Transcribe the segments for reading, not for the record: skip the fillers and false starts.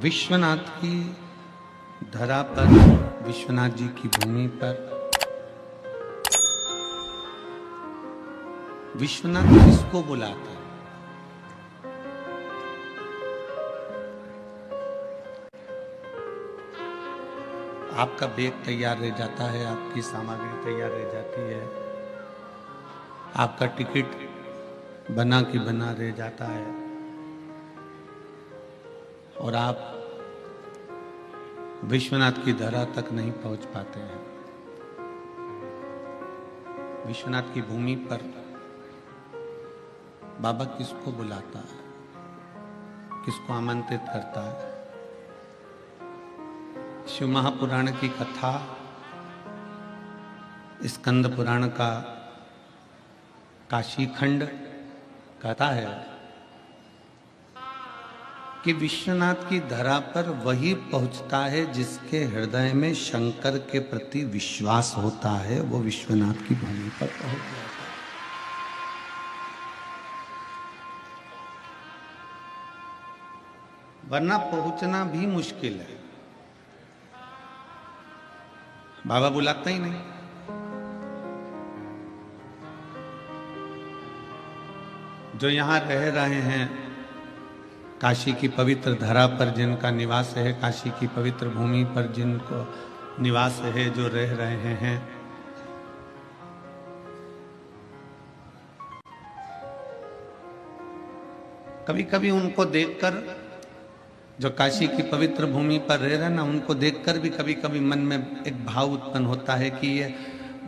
विश्वनाथ की धरा पर, विश्वनाथ जी की भूमि पर विश्वनाथ किसको बुलाता है? आपका बैग तैयार रह जाता है, आपकी सामग्री तैयार रह जाती है, आपका टिकट बना कि बना रह जाता है और आप विश्वनाथ की धरा तक नहीं पहुंच पाते हैं। विश्वनाथ की भूमि पर बाबा किसको बुलाता है, किसको आमंत्रित करता है? शिव महापुराण की कथा, स्कंद पुराण का काशी खंड कहता है कि विश्वनाथ की धरा पर वही पहुंचता है जिसके हृदय में शंकर के प्रति विश्वास होता है, वो विश्वनाथ की भूमि पर पहुंच जाता है। वरना पहुंचना भी मुश्किल है। बाबा बुलाता ही नहीं। जो यहां रह रहे हैं काशी की पवित्र धरा पर, जिनका निवास है काशी की पवित्र भूमि पर, जिनको निवास है, जो रह रहे हैं, कभी कभी उनको देखकर, जो काशी की पवित्र भूमि पर रह रहे हैं ना, उनको देखकर भी कभी कभी मन में एक भाव उत्पन्न होता है कि ये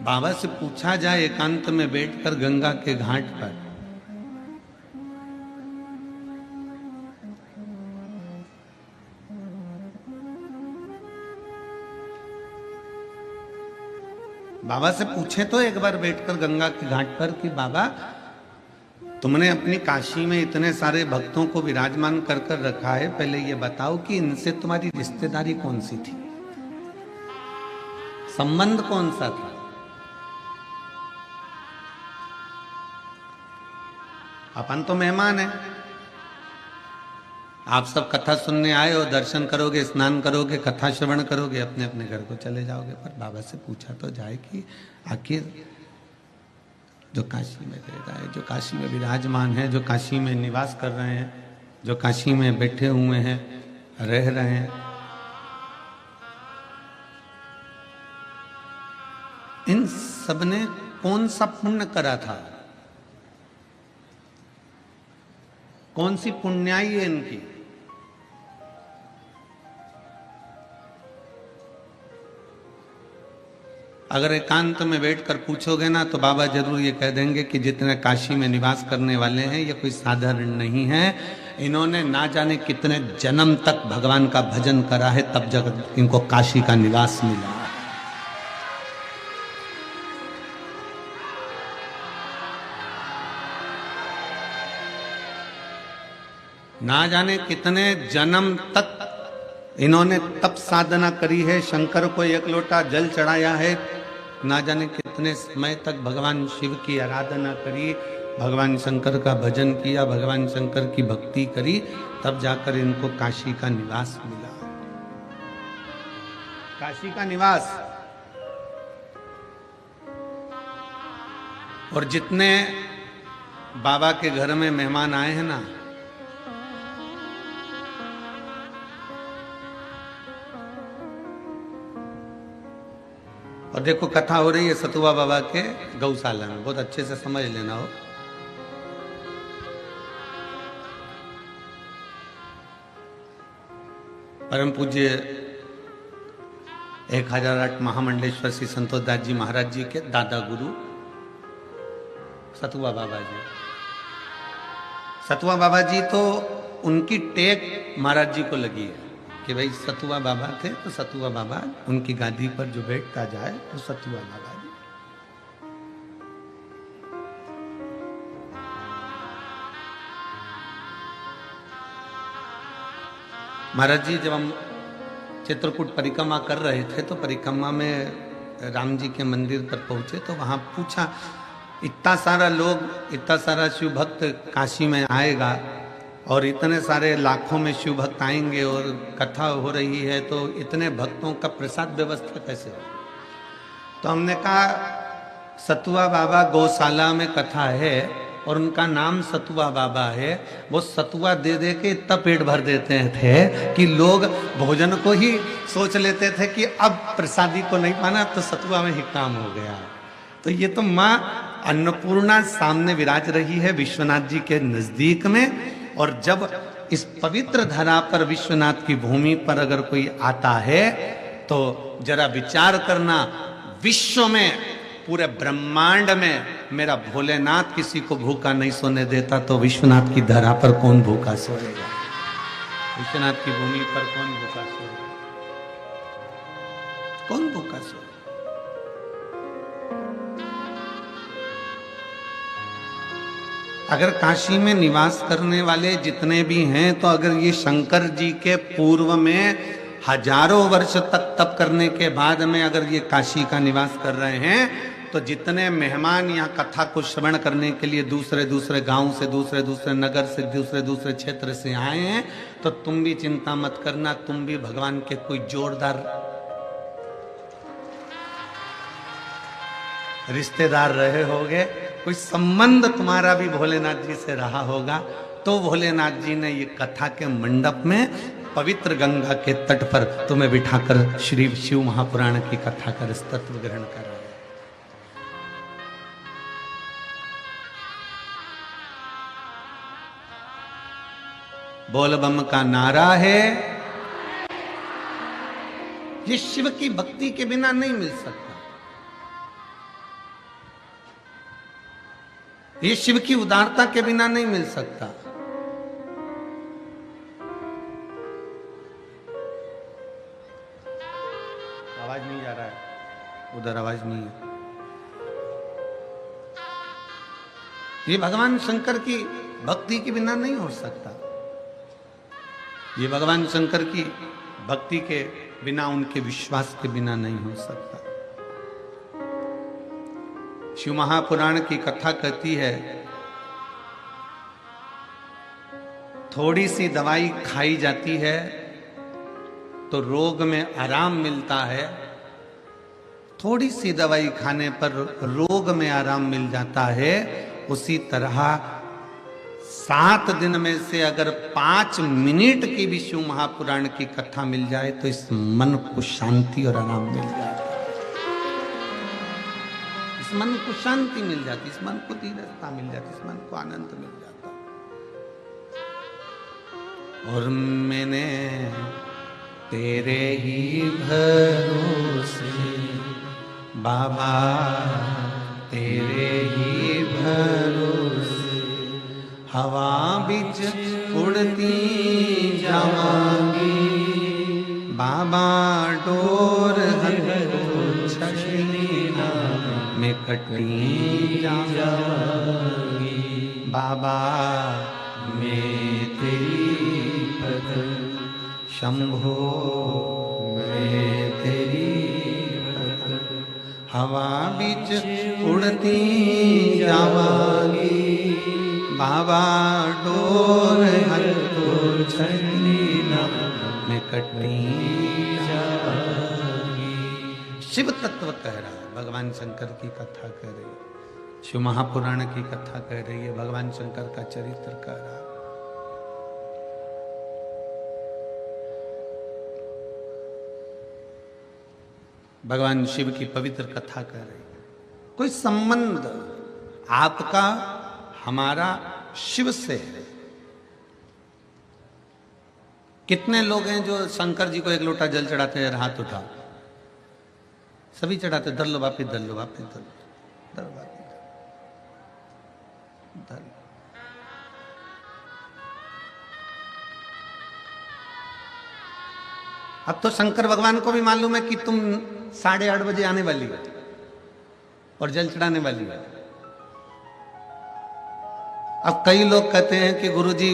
बाबा से पूछा जाए एकांत में बैठकर गंगा के घाट पर, बाबा से पूछे तो एक बार बैठकर गंगा के घाट पर कि बाबा, तुमने अपनी काशी में इतने सारे भक्तों को विराजमान कर कर रखा है, पहले ये बताओ कि इनसे तुम्हारी रिश्तेदारी कौन सी थी, संबंध कौन सा था? अपन तो मेहमान है, आप सब कथा सुनने आए हो, दर्शन करोगे, स्नान करोगे, कथा श्रवण करोगे, अपने अपने घर को चले जाओगे। पर बाबा से पूछा तो जाए कि आखिर जो काशी में रह रहा है, जो काशी में विराजमान है, जो काशी में निवास कर रहे हैं, जो काशी में बैठे हुए हैं, रह रहे हैं, इन सब ने कौन सा पुण्य करा था, कौन सी पुण्याई है इनकी? अगर एकांत में बैठकर पूछोगे ना तो बाबा जरूर ये कह देंगे कि जितने काशी में निवास करने वाले हैं ये कोई साधारण नहीं है, इन्होंने ना जाने कितने जन्म तक भगवान का भजन करा है, तब जब इनको काशी का निवास मिला। ना जाने कितने जन्म तक इन्होंने तप साधना करी है, शंकर को एक लोटा जल चढ़ाया है, ना जाने कितने समय तक भगवान शिव की आराधना करी, भगवान शंकर का भजन किया, भगवान शंकर की भक्ति करी, तब जाकर इनको काशी का निवास मिला। काशी का निवास। और जितने बाबा के घर में मेहमान आए हैं ना, और देखो कथा हो रही है सतुआ बाबा के गौशाला में, बहुत अच्छे से समझ लेना हो। परम पूज्य 1008 महामंडलेश्वर श्री संतोष दास जी महाराज जी के दादा गुरु सतुआ बाबा जी। सतुआ बाबा जी तो उनकी टेक महाराज जी को लगी है कि भाई सतुआ बाबा थे तो सतुआ बाबा, उनकी गादी पर जो बैठता जाए तो सतुआ बाबा जी। महाराज जी जब हम चित्रकूट परिक्रमा कर रहे थे तो परिक्रमा में राम जी के मंदिर पर पहुंचे तो वहां पूछा, इतना सारा लोग, इतना सारा शिव भक्त काशी में आएगा और इतने सारे लाखों में शिव भक्त आएंगे और कथा हो रही है, तो इतने भक्तों का प्रसाद व्यवस्था कैसे हो? तो हमने कहा सतुआ बाबा गौशाला में कथा है और उनका नाम सतुआ बाबा है। वो सतुआ दे दे के इतना पेट भर देते थे कि लोग भोजन को ही सोच लेते थे कि अब प्रसादी को नहीं पाना, तो सतुआ में ही काम हो गया। तो ये तो माँ अन्नपूर्णा सामने विराज रही है विश्वनाथ जी के नजदीक में। और जब इस पवित्र धरा पर विश्वनाथ की भूमि पर अगर कोई आता है तो जरा विचार करना, विश्व में पूरे ब्रह्मांड में मेरा भोलेनाथ किसी को भूखा नहीं सोने देता, तो विश्वनाथ की धरा पर कौन भूखा सोएगा? विश्वनाथ की भूमि पर कौन भूखा सोएगा? कौन भूखा सोएगा? अगर काशी में निवास करने वाले जितने भी हैं, तो अगर ये शंकर जी के पूर्व में हजारों वर्ष तक तप करने के बाद में अगर ये काशी का निवास कर रहे हैं, तो जितने मेहमान यहाँ कथा को श्रवण करने के लिए दूसरे दूसरे गांव से, दूसरे दूसरे नगर से, दूसरे दूसरे क्षेत्र से आए हैं, तो तुम भी चिंता मत करना, तुम भी भगवान के कोई जोरदार रिश्तेदार रहे होगे, कोई संबंध तुम्हारा भी भोलेनाथ जी से रहा होगा। तो भोलेनाथ जी ने ये कथा के मंडप में पवित्र गंगा के तट पर तुम्हें बिठाकर श्री शिव महापुराण की कथा कर तत्व ग्रहण करा। बोल बम का नारा है, ये शिव की भक्ति के बिना नहीं मिल सकता। ये शिव की उदारता के बिना नहीं मिल सकता। आवाज नहीं जा रहा है, उधर आवाज नहीं है। ये भगवान शंकर की भक्ति के बिना नहीं हो सकता। ये भगवान शंकर की भक्ति के बिना, उनके विश्वास के बिना नहीं हो सकता। शिव महापुराण की कथा कहती है, थोड़ी सी दवाई खाई जाती है तो रोग में आराम मिलता है, थोड़ी सी दवाई खाने पर रोग में आराम मिल जाता है। उसी तरह 7 दिन में से अगर 5 मिनट की भी शिव महापुराण की कथा मिल जाए तो इस मन को शांति और आराम मिल जाता है। इस मन को शांति मिल जाती, इस मन को धीरजता मिल जाती, इस मन को आनंद मिल जाता। और मैंने तेरे ही भरोसे बाबा, तेरे ही भरोसे हवा बिच उड़ती जावांगी बाबा, डोर में कटी जाऊंगी बाबा, मैं तेरी पद शंभो, मैं तेरी पद हवा बिच उड़ती जावांगी बाबा, डोर हर तो छड़ी ना मैं कटी जाऊंगी। शिव तत्व कह रहा है, भगवान शंकर की कथा कह रही है, शिव महापुराण की कथा कह रही है, भगवान शंकर का चरित्र कह रहा है। भगवान शिव की पवित्र कथा कह रही है। कोई संबंध आपका हमारा शिव से है। कितने लोग हैं जो शंकर जी को एक लोटा जल चढ़ाते हैं? हाथ उठाओ। सभी चढ़ाते, धर लो वापिस, धर लो वापिस, धर लो, धर वापिस, धर। अब तो शंकर भगवान को भी मालूम है कि तुम 8:30 बजे आने वाली हो और जल चढ़ाने वाली हो। अब कई लोग कहते हैं कि गुरुजी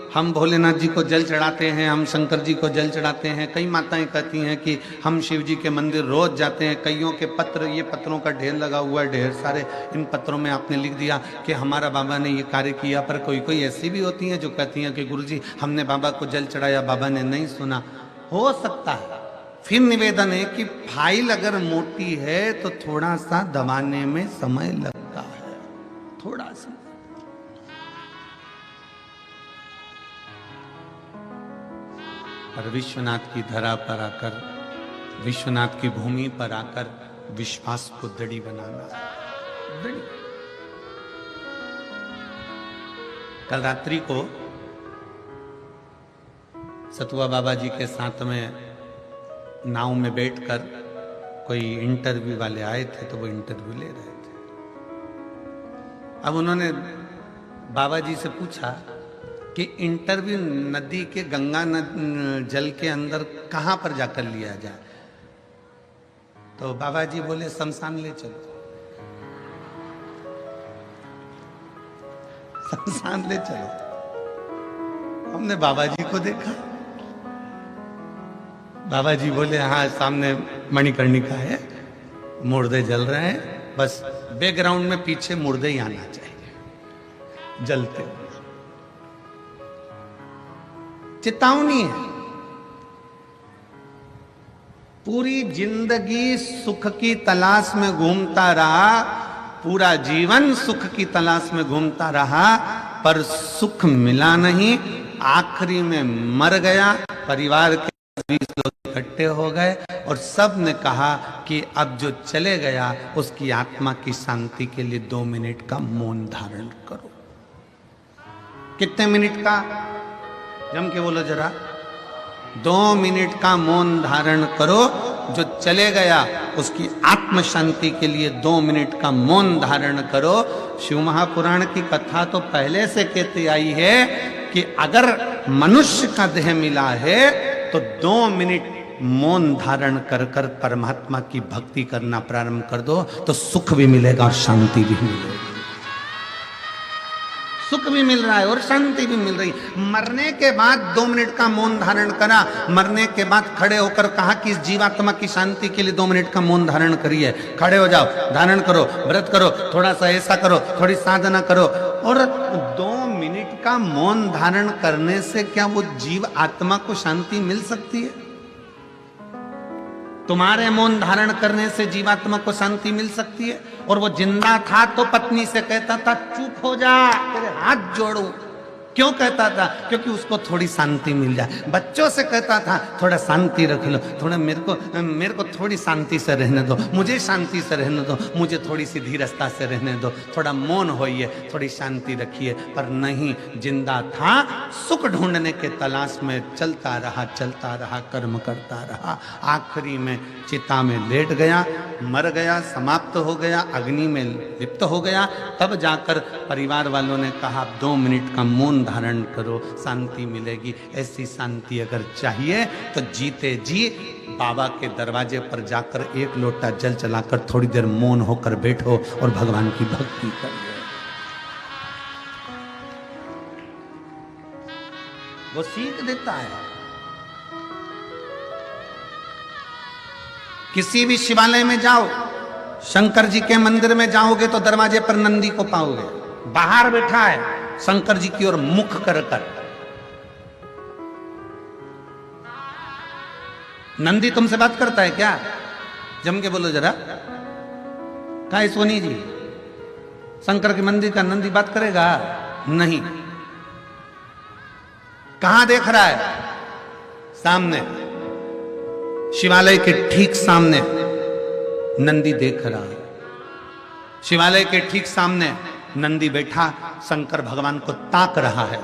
हम भोलेनाथ जी को जल चढ़ाते हैं, हम शंकर जी को जल चढ़ाते हैं। कई माताएं कहती हैं कि हम शिव जी के मंदिर रोज जाते हैं। कईयों के पत्र, ये पत्रों का ढेर लगा हुआ है, ढेर सारे। इन पत्रों में आपने लिख दिया कि हमारा बाबा ने ये कार्य किया। पर कोई कोई ऐसी भी होती हैं जो कहती हैं कि गुरुजी हमने बाबा को जल चढ़ाया, बाबा ने नहीं सुना। हो सकता है। फिर निवेदन है कि फाइल अगर मोटी है तो थोड़ा सा दबाने में समय लगता है, थोड़ा सा। और विश्वनाथ की धरा पर आकर, विश्वनाथ की भूमि पर आकर विश्वास को दृढ़ बनाना। दृढ़। कल रात्रि को सतुआ बाबा जी के साथ में नाव में बैठकर कोई इंटरव्यू वाले आए थे, तो वो इंटरव्यू ले रहे थे। अब उन्होंने बाबा जी से पूछा कि इंटरव्यू नदी के गंगा जल के अंदर कहां पर जाकर लिया जाए। तो बाबा जी बोले शमशान ले चलो। शमशान ले चलो। हमने बाबा जी को देखा। बाबा जी बोले हाँ, सामने मणिकर्णिका है, मुर्दे जल रहे हैं, बस बैकग्राउंड में पीछे मुर्दे ही आना चाहिए जलते हुए। चेतावनी है। पूरी जिंदगी सुख की तलाश में घूमता रहा, पूरा जीवन सुख की तलाश में घूमता रहा, पर सुख मिला नहीं। आखिरी में मर गया। परिवार के 20 लोग इकट्ठे हो गए और सब ने कहा कि अब जो चले गया उसकी आत्मा की शांति के लिए 2 मिनट का मौन धारण करो। कितने मिनट का? जम के बोलो जरा। 2 मिनट का मौन धारण करो। जो चले गया उसकी आत्म शांति के लिए 2 मिनट का मौन धारण करो। शिव महापुराण की कथा तो पहले से कहती आई है कि अगर मनुष्य का देह मिला है तो 2 मिनट मौन धारण कर कर परमात्मा की भक्ति करना प्रारंभ कर दो, तो सुख भी मिलेगा और शांति भी मिलेगी। सुख भी मिल रहा है और शांति भी मिल रही। मरने के बाद 2 मिनट का मौन धारण करा। मरने के बाद खड़े होकर कहा कि इस जीवात्मा की शांति के लिए 2 मिनट का मौन धारण करिए। खड़े हो जाओ, धारण करो, व्रत करो, थोड़ा सा ऐसा करो, थोड़ी साधना करो। और 2 मिनट का मौन धारण करने से क्या वो जीव आत्मा को शांति मिल सकती है? तुम्हारे मौन धारण करने से जीवात्मा को शांति मिल सकती है? और वो जिंदा था तो पत्नी से कहता था चुप हो जा, तेरे हाथ जोड़ू। क्यों कहता था? क्योंकि उसको थोड़ी शांति मिल जाए। बच्चों से कहता था थोड़ा शांति रख लो, थोड़ा मेरे को थोड़ी शांति से रहने दो, मुझे शांति से रहने दो, मुझे थोड़ी सी धीरजता से रहने दो, थोड़ा मौन होइए, थोड़ी शांति रखिए। पर नहीं, जिंदा था, सुख ढूंढने के तलाश में चलता रहा, कर्म करता रहा। आखिरी में चिता में लेट गया, मर गया, समाप्त हो गया, अग्नि में लिप्त हो गया। तब जाकर परिवार वालों ने कहा 2 मिनट का मौन धारण करो, शांति मिलेगी। ऐसी शांति अगर चाहिए तो जीते जी बाबा के दरवाजे पर जाकर 1 लोटा जल चलाकर थोड़ी देर मौन होकर बैठो और भगवान की भक्ति करिए। वो सीख देता है। किसी भी शिवालय में जाओ, शंकर जी के मंदिर में जाओगे तो दरवाजे पर नंदी को पाओगे। बाहर बैठा है शंकर जी की ओर मुख कर कर। नंदी तुमसे बात करता है क्या? जम के बोलो जरा। कहा सोनी जी, शंकर के मंदिर का नंदी बात करेगा? नहीं। कहां देख रहा है? सामने, शिवालय के ठीक सामने नंदी देख रहा है। शिवालय के ठीक सामने नंदी बैठा शंकर भगवान को ताक रहा है।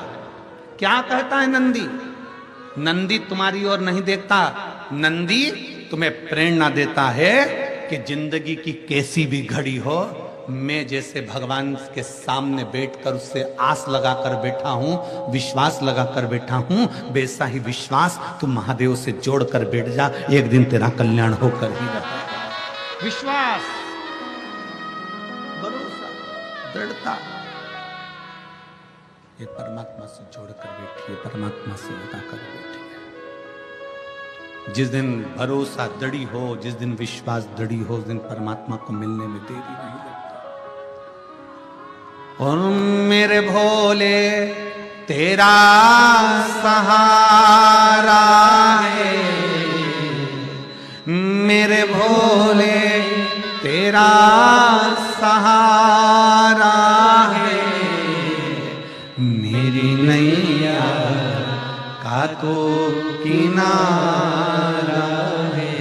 क्या कहता है नंदी? नंदी तुम्हारी ओर नहीं देखता। नंदी तुम्हें प्रेरणा देता है कि जिंदगी की कैसी भी घड़ी हो, मैं जैसे भगवान के सामने बैठकर उससे आस लगाकर बैठा हूं, विश्वास लगाकर बैठा हूं, वैसा ही विश्वास तुम महादेव से जोड़कर बैठ जा। एक दिन तेरा कल्याण होकर ही रहेगा। विश्वास, भरोसा, दृढ़ता, ये परमात्मा परमात्मा से जोड़कर बैठिए, परमात्मा से लगाकर बैठिए। जिस दिन भरोसा दृढ़ी हो, जिस दिन विश्वास दृढ़ी हो, उस दिन परमात्मा को मिलने में देरी नहीं लगती। और मेरे भोले तेरा सहारा है, मेरे भोले तेरा सहारा है, मेरी नैया का तो किनारा है,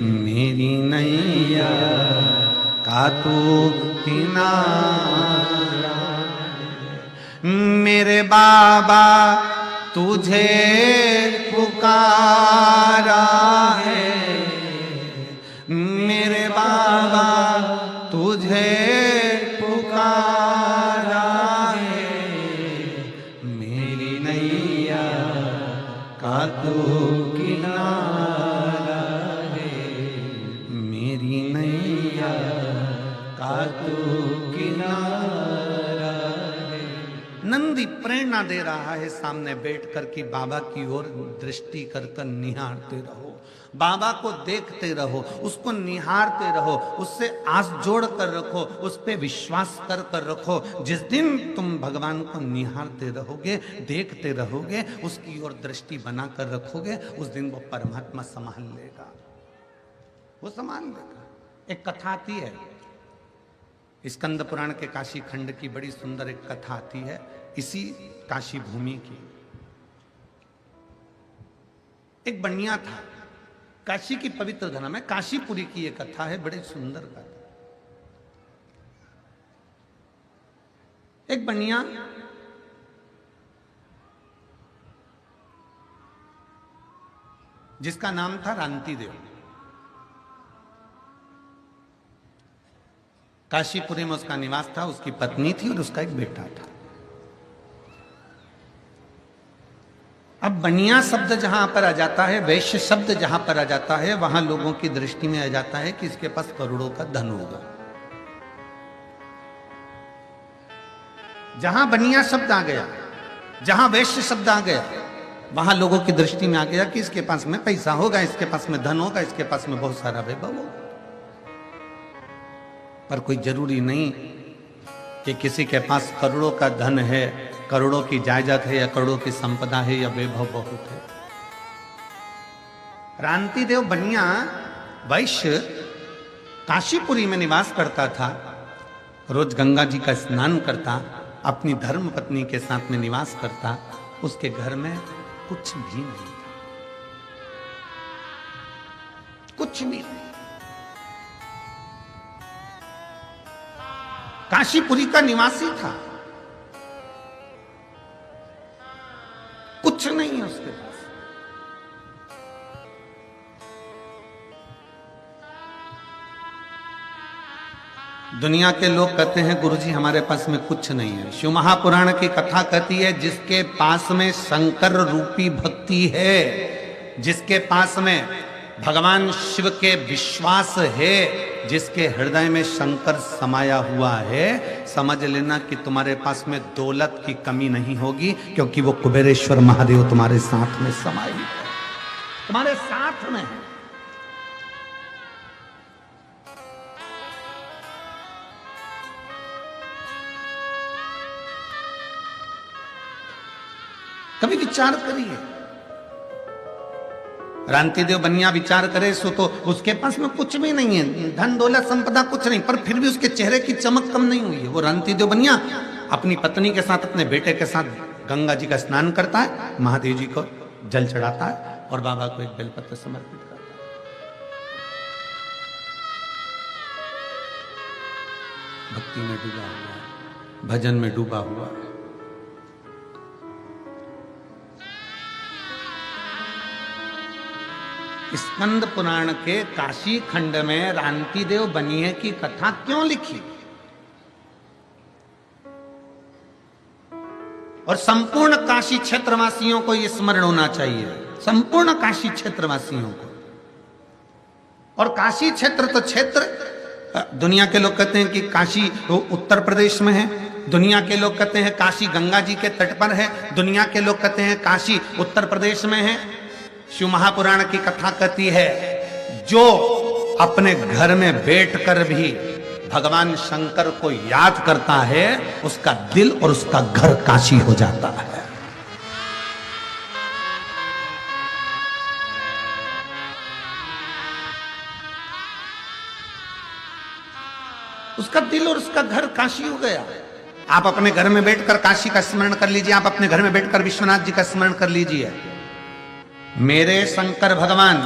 मेरी नैया का तो किनारा है। मेरे बाबा तुझे पुकारा है, मेरे बाबा तुझे पुकारा है, मेरी नैया का तो किनारा है, मेरी नैया का तो किनारा है। नंदी प्रेरणा दे रहा है सामने बैठकर कि बाबा की ओर दृष्टि कर कर निहारते रहो, बाबा को देखते रहो, उसको निहारते रहो, उससे आस जोड़ कर रखो, उस पे विश्वास कर कर रखो। जिस दिन तुम भगवान को निहारते रहोगे, देखते रहोगे, उसकी ओर दृष्टि बना कर रखोगे, उस दिन वो परमात्मा संभाल लेगा, वो संभाल लेगा। एक कथा आती है स्कंद पुराण के काशी खंड की, बड़ी सुंदर एक कथा आती है इसी काशी भूमि की। एक बनिया था, काशी की पवित्र धरा में काशीपुरी की ये कथा है, बड़ी सुंदर कथा। एक बनिया जिसका नाम था रांति देव, काशीपुरी में उसका निवास था, उसकी पत्नी थी और उसका एक बेटा था। अब बनिया शब्द जहां पर आ जाता है, वैश्य शब्द जहां पर आ जाता है, वहां लोगों की दृष्टि में आ जाता है कि इसके पास करोड़ों का धन होगा। जहां बनिया शब्द आ गया, जहां वैश्य शब्द आ गया, वहां लोगों की दृष्टि में आ गया कि इसके पास में पैसा होगा, इसके पास में धन होगा, इसके पास में बहुत सारा वैभव होगा। पर कोई जरूरी नहीं कि किसी के पास करोड़ों का धन है, करोड़ों की जायदाद है, या करोड़ों की संपदा है, या वैभव बहुत है। रांति देव बनिया वैश्य काशीपुरी में निवास करता था, रोज गंगा जी का स्नान करता, अपनी धर्म पत्नी के साथ में निवास करता। उसके घर में कुछ भी नहीं था, कुछ भी नहीं। काशीपुरी का निवासी था, कुछ नहीं है उसके पास। दुनिया के लोग कहते हैं गुरुजी हमारे पास में कुछ नहीं है। शिव महापुराण की कथा कहती है जिसके पास में शंकर रूपी भक्ति है, जिसके पास में भगवान शिव के विश्वास है, जिसके हृदय में शंकर समाया हुआ है, समझ लेना कि तुम्हारे पास में दौलत की कमी नहीं होगी, क्योंकि वो कुबेरेश्वर महादेव तुम्हारे साथ में समाये, तुम्हारे साथ में है। कभी विचार करिए, रांति देव बनिया विचार करे सो तो उसके पास में कुछ भी नहीं है, धन दौलत संपदा कुछ नहीं, पर फिर भी उसके चेहरे की चमक कम नहीं हुई है। वो रांति देव बनिया अपनी पत्नी के साथ, अपने बेटे के साथ गंगा जी का स्नान करता है, महादेव जी को जल चढ़ाता है और बाबा को एक बेलपत्र समर्पित करता है। भक्ति में डूबा हुआ है, भजन में डूबा हुआ है। स्कंद पुराण के काशी खंड में रांति देव बनिए की कथा क्यों लिखी, और संपूर्ण काशी क्षेत्रवासियों को यह स्मरण होना चाहिए, संपूर्ण काशी क्षेत्रवासियों को। और काशी क्षेत्र तो क्षेत्र, दुनिया के लोग कहते हैं कि काशी उत्तर प्रदेश में है, दुनिया के लोग कहते हैं काशी गंगा जी के तट पर है, दुनिया के लोग कहते हैं काशी उत्तर प्रदेश में है। शिव महापुराण की कथा कहती है जो अपने घर में बैठकर भी भगवान शंकर को याद करता है उसका दिल और उसका घर काशी हो जाता है। उसका दिल और उसका घर काशी हो गया। आप अपने घर में बैठकर काशी का स्मरण कर लीजिए, आप अपने घर में बैठकर विश्वनाथ जी का स्मरण कर लीजिए। मेरे शंकर भगवान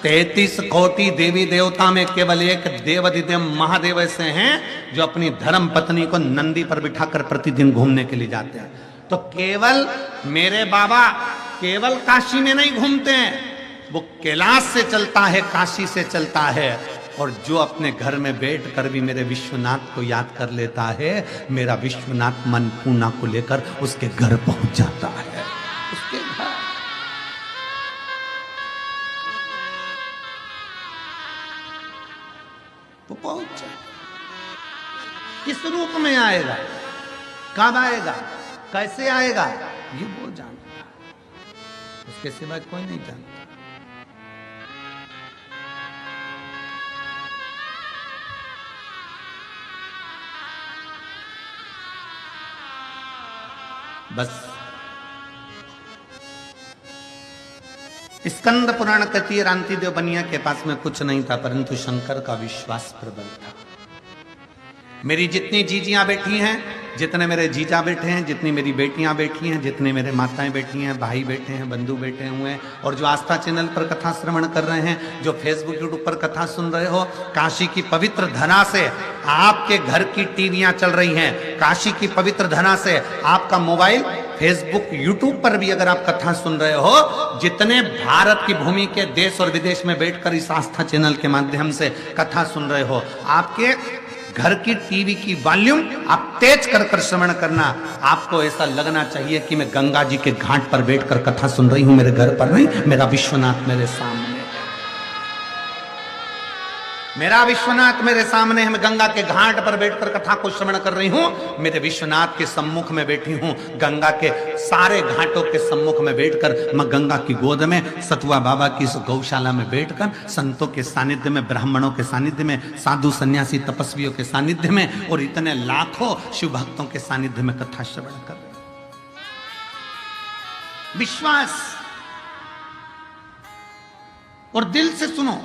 33 कोटि देवी देवता में केवल एक देवाधिदेव महादेव ऐसे हैं जो अपनी धर्म पत्नी को नंदी पर बिठाकर प्रतिदिन घूमने के लिए जाते हैं। तो केवल मेरे बाबा केवल काशी में नहीं घूमते हैं, वो कैलाश से चलता है, काशी से चलता है। और जो अपने घर में बैठकर भी मेरे विश्वनाथ को याद कर लेता है, मेरा विश्वनाथ मन पूना को लेकर उसके घर पहुंच जाता है। उसके घर वो पहुंच जाए। किस रूप में आएगा, कब आएगा, कैसे आएगा, ये वो जानता, उसके सिवा कोई नहीं जानता। बस स्कंद पुराण कहती है रांति देव बनिया के पास में कुछ नहीं था, परंतु शंकर का विश्वास प्रबल था। मेरी जितनी जीजियां बैठी हैं, जितने मेरे जीजा बैठे हैं, जितनी मेरी बेटियां बैठी हैं, जितने मेरे माताएं बैठी हैं, भाई बैठे हैं, बंधु बैठे हुए हैं, और जो आस्था चैनल पर कथा श्रवण कर रहे हैं, जो फेसबुक यूट्यूब पर कथा सुन रहे हो, काशी की पवित्र धरा से आपके घर की टीवियां चल रही हैं, काशी की पवित्र धरा से आपका मोबाइल फेसबुक यूट्यूब पर भी अगर आप कथा सुन रहे हो, जितने भारत की भूमि के देश और विदेश में बैठकर इस आस्था चैनल के माध्यम से कथा सुन रहे हो, आपके घर की टीवी की वॉल्यूम आप तेज कर कर श्रवण करना। आपको ऐसा लगना चाहिए कि मैं गंगा जी के घाट पर बैठकर कथा सुन रही हूं, मेरे घर पर नहीं, मेरा विश्वनाथ मेरे सामने है, मेरा विश्वनाथ मेरे सामने है। मैं गंगा के घाट पर बैठकर कथा को श्रवण कर रही हूं, मेरे विश्वनाथ के सम्मुख में बैठी हूं, गंगा के सारे घाटों के सम्मुख में बैठकर मैं गंगा की गोद में सतुआ बाबा की इस गौशाला में बैठकर संतों के सानिध्य में, ब्राह्मणों के सानिध्य में, साधु सन्यासी तपस्वियों के सानिध्य में और इतने लाखों शिव भक्तों के सानिध्य में कथा श्रवण कर रही हूं। विश्वास और दिल से सुनो,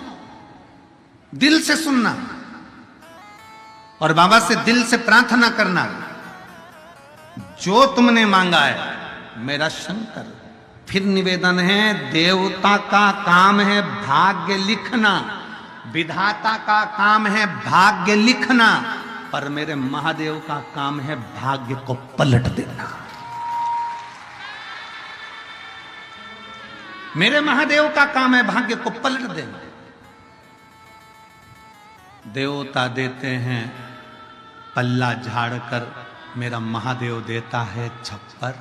दिल से सुनना और बाबा से दिल से प्रार्थना करना। जो तुमने मांगा है मेरा शंकर, फिर निवेदन है, देवता का काम है भाग्य लिखना, विधाता का काम है भाग्य लिखना, पर मेरे महादेव का काम है भाग्य को पलट देना। मेरे महादेव का काम है भाग्य को पलट देना। देवता देते हैं पल्ला झाड़कर, मेरा महादेव देता है छप्पर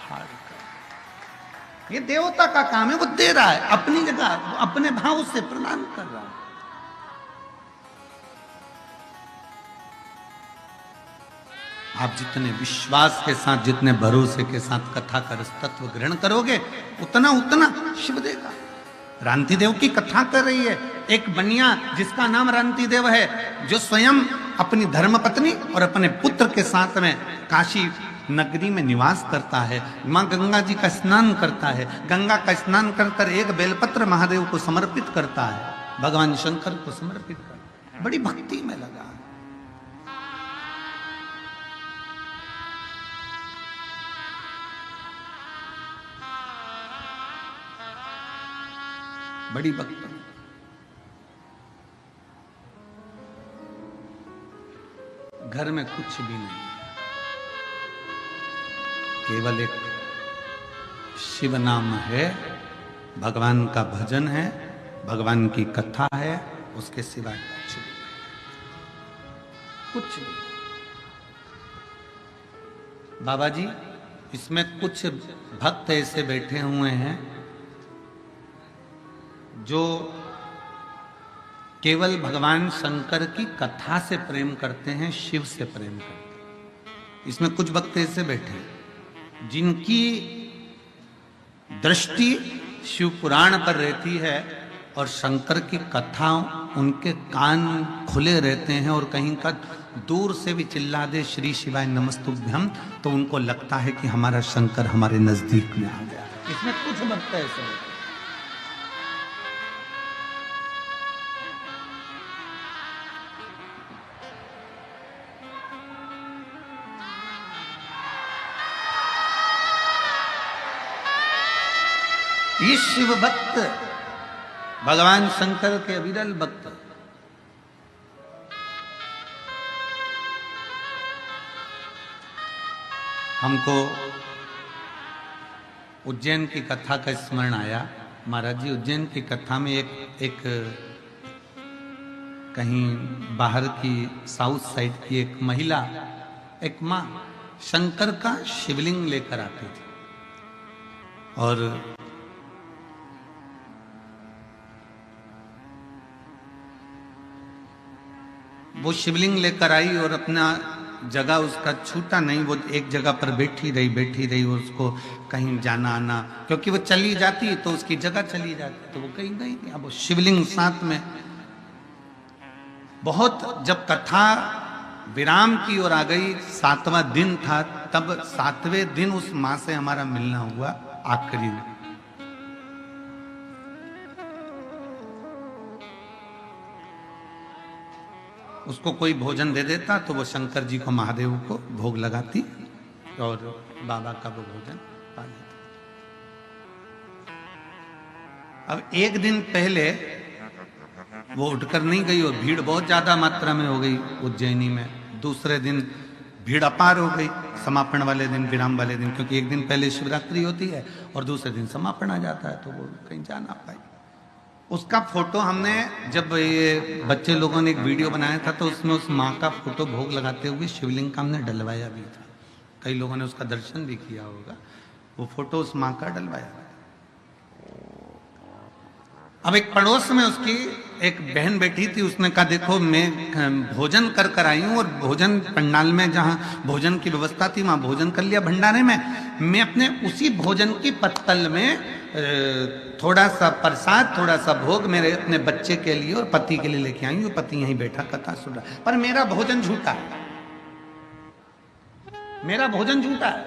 फाड़कर। ये देवता का काम है, वो दे रहा है अपनी जगह, अपने भाव से प्रदान कर रहा है। आप जितने विश्वास के साथ, जितने भरोसे के साथ कथा कर तत्व ग्रहण करोगे, उतना उतना शिव देगा। रांति देव की कथा कर रही है एक बनिया जिसका नाम रांति देव है, जो स्वयं अपनी धर्मपत्नी और अपने पुत्र के साथ में काशी नगरी में निवास करता है। मां गंगा जी का स्नान करता है, गंगा का स्नान कर एक बेलपत्र महादेव को समर्पित करता है, भगवान शंकर को समर्पित करता है, बड़ी भक्ति में लगा। बड़ी भक्ति। घर में कुछ भी नहीं, केवल एक शिव नाम है, भगवान का भजन है, भगवान की कथा है, उसके सिवाय कुछ भी, कुछ भी। बाबा जी इसमें कुछ भक्त ऐसे बैठे हुए हैं जो केवल भगवान शंकर की कथा से प्रेम करते हैं, शिव से प्रेम करते हैं। इसमें कुछ भक्त ऐसे बैठे हैं जिनकी दृष्टि शिव पुराण पर रहती है और शंकर की कथा उनके कान खुले रहते हैं, और कहीं का दूर से भी चिल्ला दे श्री शिवाय नमस्तुभ्यम तो उनको लगता है कि हमारा शंकर हमारे नजदीक में आ गया। इसमें कुछ भक्त ऐसे हैं। ये शिव भक्त भगवान शंकर के अविरल भक्त, हमको उज्जैन की कथा का स्मरण आया। महाराज जी उज्जैन की कथा में एक कहीं बाहर की साउथ साइड की एक महिला, एक माँ शंकर का शिवलिंग लेकर आती थी, और वो शिवलिंग लेकर आई और अपना जगह उसका छूटा नहीं, वो एक जगह पर बैठी रही, उसको कहीं जाना आना, क्योंकि वो चली जाती तो उसकी जगह चली जाती, तो वो कहीं गई नहीं। अब वो शिवलिंग साथ में, बहुत जब कथा विराम की ओर आ गई, 7वां दिन था, तब 7वें दिन उस माँ से हमारा मिलना हुआ आखिरी दिन। उसको कोई भोजन दे देता तो वो शंकर जी को, महादेव को भोग लगाती और बाबा का वो भोजन पा लेता। अब एक दिन पहले वो उठकर नहीं गई और भीड़ बहुत ज्यादा मात्रा में हो गई उज्जैनी में। दूसरे दिन भीड़ अपार हो गई, समापन वाले दिन, विराम वाले दिन, क्योंकि एक दिन पहले शिवरात्रि होती है और दूसरे दिन समापन आ जाता है, तो वो कहीं जा ना पाई। उसका फोटो हमने, जब ये बच्चे लोगों ने एक वीडियो बनाया था, तो उसमें उस माँ का फोटो भोग लगाते हुए शिवलिंग का हमने डलवाया भी था। कई लोगों ने उसका दर्शन भी किया होगा। वो फोटो उस माँ का डलवाया। अब एक पड़ोस में उसकी एक बहन बैठी थी, उसने कहा देखो मैं भोजन कर कर आई हूँ, और भोजन पंडाल में जहाँ भोजन की व्यवस्था थी वहां भोजन कर लिया भंडारे में, मैं अपने उसी भोजन की पत्तल में थोड़ा सा प्रसाद, थोड़ा सा भोग मेरे अपने बच्चे के लिए और पति के लिए लेके आई हूँ। पति यहीं बैठा कथा सुन रहा, पर मेरा भोजन झूठा है, मेरा भोजन झूठा है,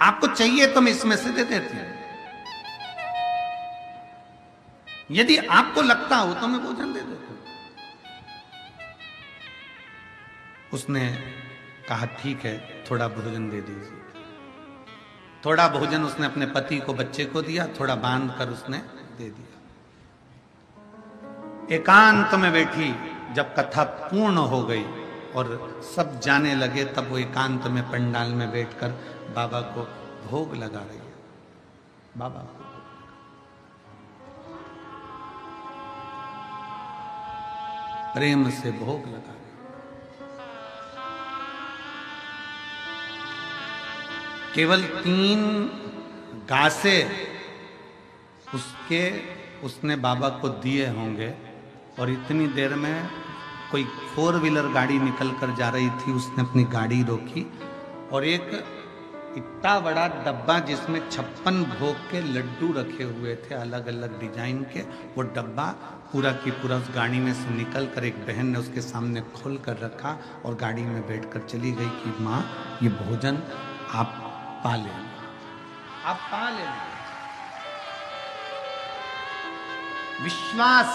आपको चाहिए तो मैं इसमें से दे देती हूँ, यदि आपको लगता हो तो मैं भोजन दे देता हूं। उसने कहा ठीक है, थोड़ा भोजन दे दीजिए। थोड़ा भोजन उसने अपने पति को, बच्चे को दिया, थोड़ा बांध कर उसने दे दिया। एकांत में बैठी, जब कथा पूर्ण हो गई और सब जाने लगे, तब वो एकांत में पंडाल में बैठकर बाबा को भोग लगा रही है। बाबा को प्रेम से भोग लगा रही। केवल 3 गासे उसने बाबा को दिए होंगे, और इतनी देर में कोई 4 व्हीलर गाड़ी निकल कर जा रही थी। उसने अपनी गाड़ी रोकी और एक इतना बड़ा डब्बा जिसमें 56 भोग के लड्डू रखे हुए थे, अलग अलग डिजाइन के, वो डब्बा पूरा की पूरा उस गाड़ी में से निकल कर एक बहन ने उसके सामने खोल कर रखा और गाड़ी में बैठकर चली गई कि माँ ये भोजन आप पा लेना, आप पा लेना। विश्वास।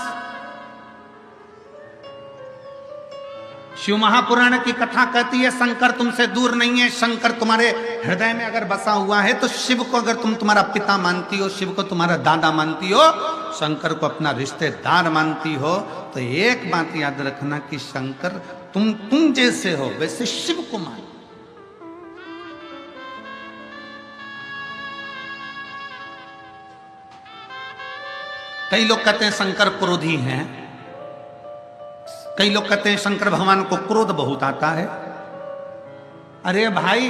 शिव महापुराण की कथा कहती है शंकर तुमसे दूर नहीं है, शंकर तुम्हारे हृदय में अगर बसा हुआ है, तो शिव को अगर तुम तुम्हारा पिता मानती हो, शिव को तुम्हारा दादा मानती हो, शंकर को अपना रिश्तेदार मानती हो, तो एक बात याद रखना कि शंकर तुम जैसे हो वैसे शिव को मान। कई लोग कहते हैं शंकर क्रोधी हैं, कई लोग कहते हैं शंकर भगवान को क्रोध बहुत आता है। अरे भाई,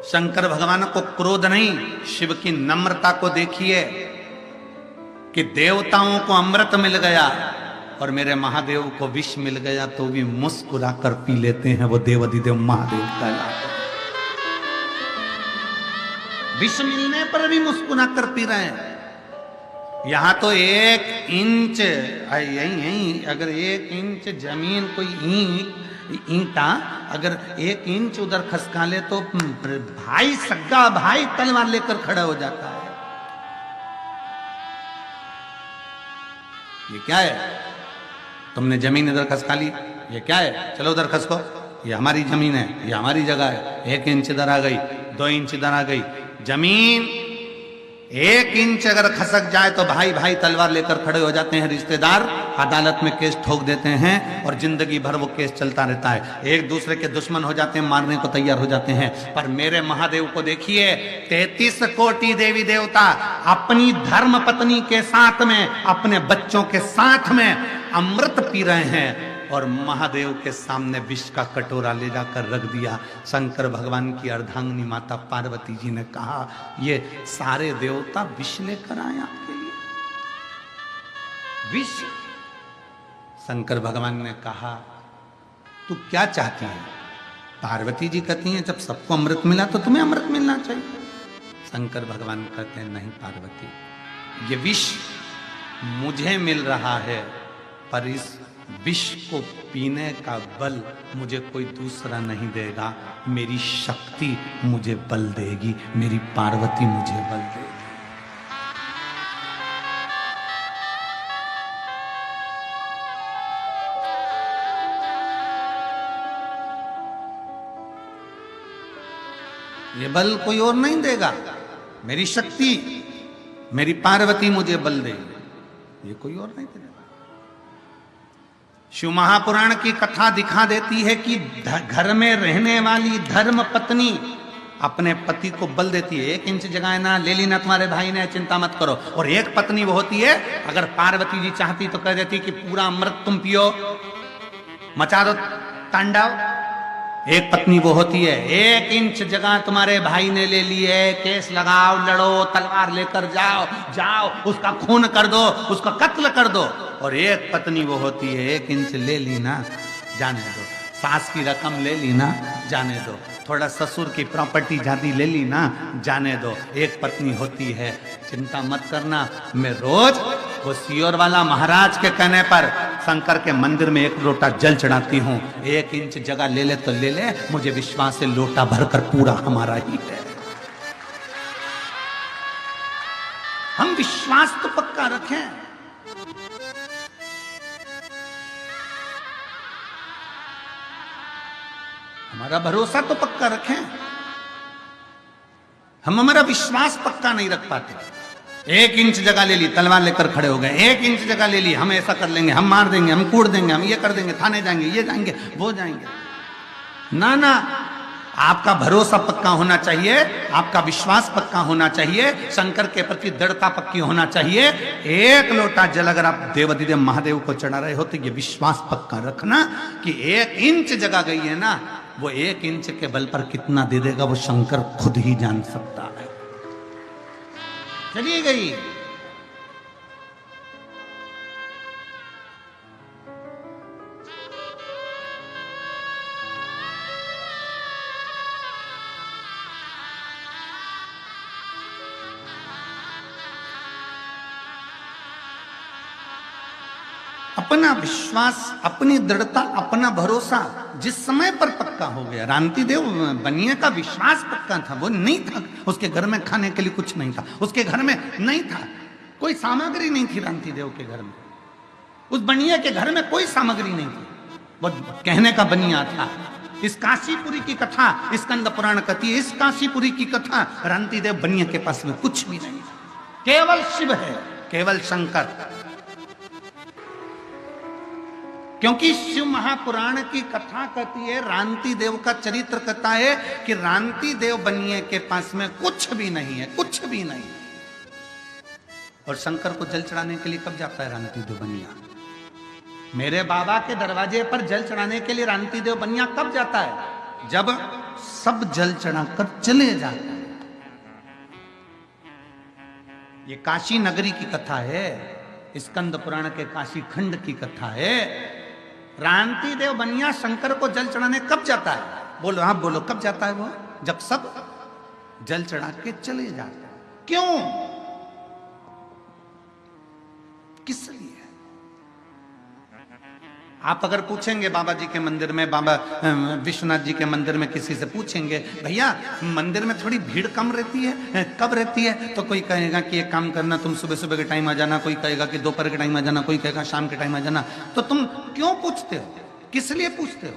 शंकर भगवान को क्रोध नहीं, शिव की नम्रता को देखिए कि देवताओं को अमृत मिल गया और मेरे महादेव को विष मिल गया तो भी मुस्कुरा कर पी लेते हैं, वो देवाधिदेव महादेव कहलाते हैं। विष मिलने पर भी मुस्कुरा कर पी रहे हैं। यहां तो 1 इंच यही अगर 1 इंच जमीन कोई ईंटा अगर 1 इंच उधर खसका ले तो भाई सग्गा भाई तलवार लेकर खड़ा हो जाता है। ये क्या है? तुमने जमीन इधर खसका ली, ये क्या है? चलो उधर खसको, ये हमारी जमीन है, ये हमारी जगह है। 1 इंच इधर आ गई, 2 इंच इधर आ गई, जमीन 1 इंच अगर खसक जाए तो भाई भाई तलवार लेकर खड़े हो जाते हैं। रिश्तेदार अदालत में केस ठोक देते हैं और जिंदगी भर वो केस चलता रहता है। एक दूसरे के दुश्मन हो जाते हैं, मारने को तैयार हो जाते हैं। पर मेरे महादेव को देखिए, 33 कोटि देवी देवता अपनी धर्म पत्नी के साथ में, अपने बच्चों के साथ में अमृत पी रहे हैं और महादेव के सामने विष का कटोरा ले जाकर रख दिया। शंकर भगवान की अर्धांगिनी माता पार्वती जी ने कहा, ये सारे देवता विष लेकर आए आपके लिए, विष। शंकर भगवान ने कहा, तू क्या चाहती है? पार्वती जी कहती हैं, जब सबको अमृत मिला तो तुम्हें अमृत मिलना चाहिए। शंकर भगवान कहते हैं, नहीं पार्वती, ये विष मुझे मिल रहा है, पर इस विष को पीने का बल मुझे कोई दूसरा नहीं देगा, मेरी शक्ति मुझे बल देगी, मेरी पार्वती मुझे बल देगी। ये बल कोई और नहीं देगा, मेरी शक्ति, मेरी पार्वती मुझे बल देगी, ये कोई और नहीं देगा। शिव महापुराण की कथा दिखा देती है कि घर में रहने वाली धर्म पत्नी अपने पति को बल देती है। 1 इंच जगह ना ले ली ना तुम्हारे भाई ने, चिंता मत करो। और एक पत्नी वो होती है, अगर पार्वती जी चाहती तो कह देती कि पूरा अमृत तुम पियो, मचा दो तांडव। एक पत्नी वो होती है, 1 इंच जगह तुम्हारे भाई ने ले ली है, केस लगाओ, लड़ो, तलवार लेकर जाओ, जाओ उसका खून कर दो, उसका कत्ल कर दो। और एक पत्नी वो होती है, 1 इंच ले ली ना, जाने दो, सास की रकम ले ली ना, जाने दो, थोड़ा ससुर की प्रॉपर्टी जाती ले ली ना, जाने दो। एक पत्नी होती है, चिंता मत करना, मैं रोज वो सियोर वाला महाराज के कहने पर शंकर के मंदिर में 1 लोटा जल चढ़ाती हूँ। 1 इंच जगह ले ले तो ले ले, मुझे विश्वास है लोटा भरकर पूरा हमारा ही है। हम विश्वास तो पक्का रखें। हमारा भरोसा तो पक्का रखें। हम हमारा विश्वास पक्का नहीं रख पाते। 1 इंच जगह ले ली, तलवार लेकर खड़े हो गए। 1 इंच जगह ले ली, हम ऐसा कर लेंगे, हम मार देंगे, हम कूट देंगे, हम ये कर देंगे, थाने जाएंगे, ये जाएंगे, वो जाएंगे। ना ना, आपका भरोसा पक्का होना चाहिए, आपका विश्वास पक्का होना चाहिए, शंकर के प्रति दृढ़ता पक्की होना चाहिए। 1 लोटा जल अगर आप देवाधिदेव महादेव को चढ़ा रहे हो तो ये विश्वास पक्का रखना कि 1 इंच जगह गई है ना, वो 1 इंच के बल पर कितना दे देगा वो शंकर खुद ही जान सकता है। चलिए गई। अपना विश्वास, अपनी दृढ़ता, अपना भरोसा जिस समय पर पक्का हो गया। रांति देव बनिया का विश्वास पक्का था, वो नहीं था, उसके घर में खाने के लिए कुछ नहीं था, उसके घर में नहीं था, कोई सामग्री नहीं थी रांति देव के घर में। उस बनिया के घर में कोई सामग्री नहीं थी, वो कहने का बनिया था। इस काशीपुरी की कथा स्कंद पुराण कहती है, इस काशीपुरी की कथा रांति देव बनिया के पास में कुछ भी नहीं, केवल शिव है, केवल शंकर। क्योंकि शिव महापुराण की कथा कहती है, रांति देव का चरित्र कहता है कि रांति देव बनिए के पास में कुछ भी नहीं है, कुछ भी नहीं। और शंकर को जल चढ़ाने के लिए कब जाता है रांति देव बनिया? मेरे बाबा के दरवाजे पर जल चढ़ाने के लिए रांति देव बनिया कब जाता है? जब सब जल चढ़ाकर चले जाते हैं। ये काशी नगरी की कथा है। स्कंद पुराण के काशी खंड की कथा है। रांति देव बनिया शंकर को जल चढ़ाने कब जाता है? बोलो, आप बोलो, कब जाता है वो? जब सब जल चढ़ा के चले जाते हैं। क्यों? किस लिए? आप अगर पूछेंगे बाबा जी के मंदिर में, बाबा विश्वनाथ जी के मंदिर में किसी से पूछेंगे, भैया मंदिर में थोड़ी भीड़ कम रहती है, कब रहती है? तो कोई कहेगा कि एक काम करना, तुम सुबह सुबह के टाइम आ जाना, कोई कहेगा कि दोपहर के टाइम आ जाना, कोई कहेगा शाम के टाइम आ जाना। तो तुम क्यों पूछते हो? किस लिए पूछते हो?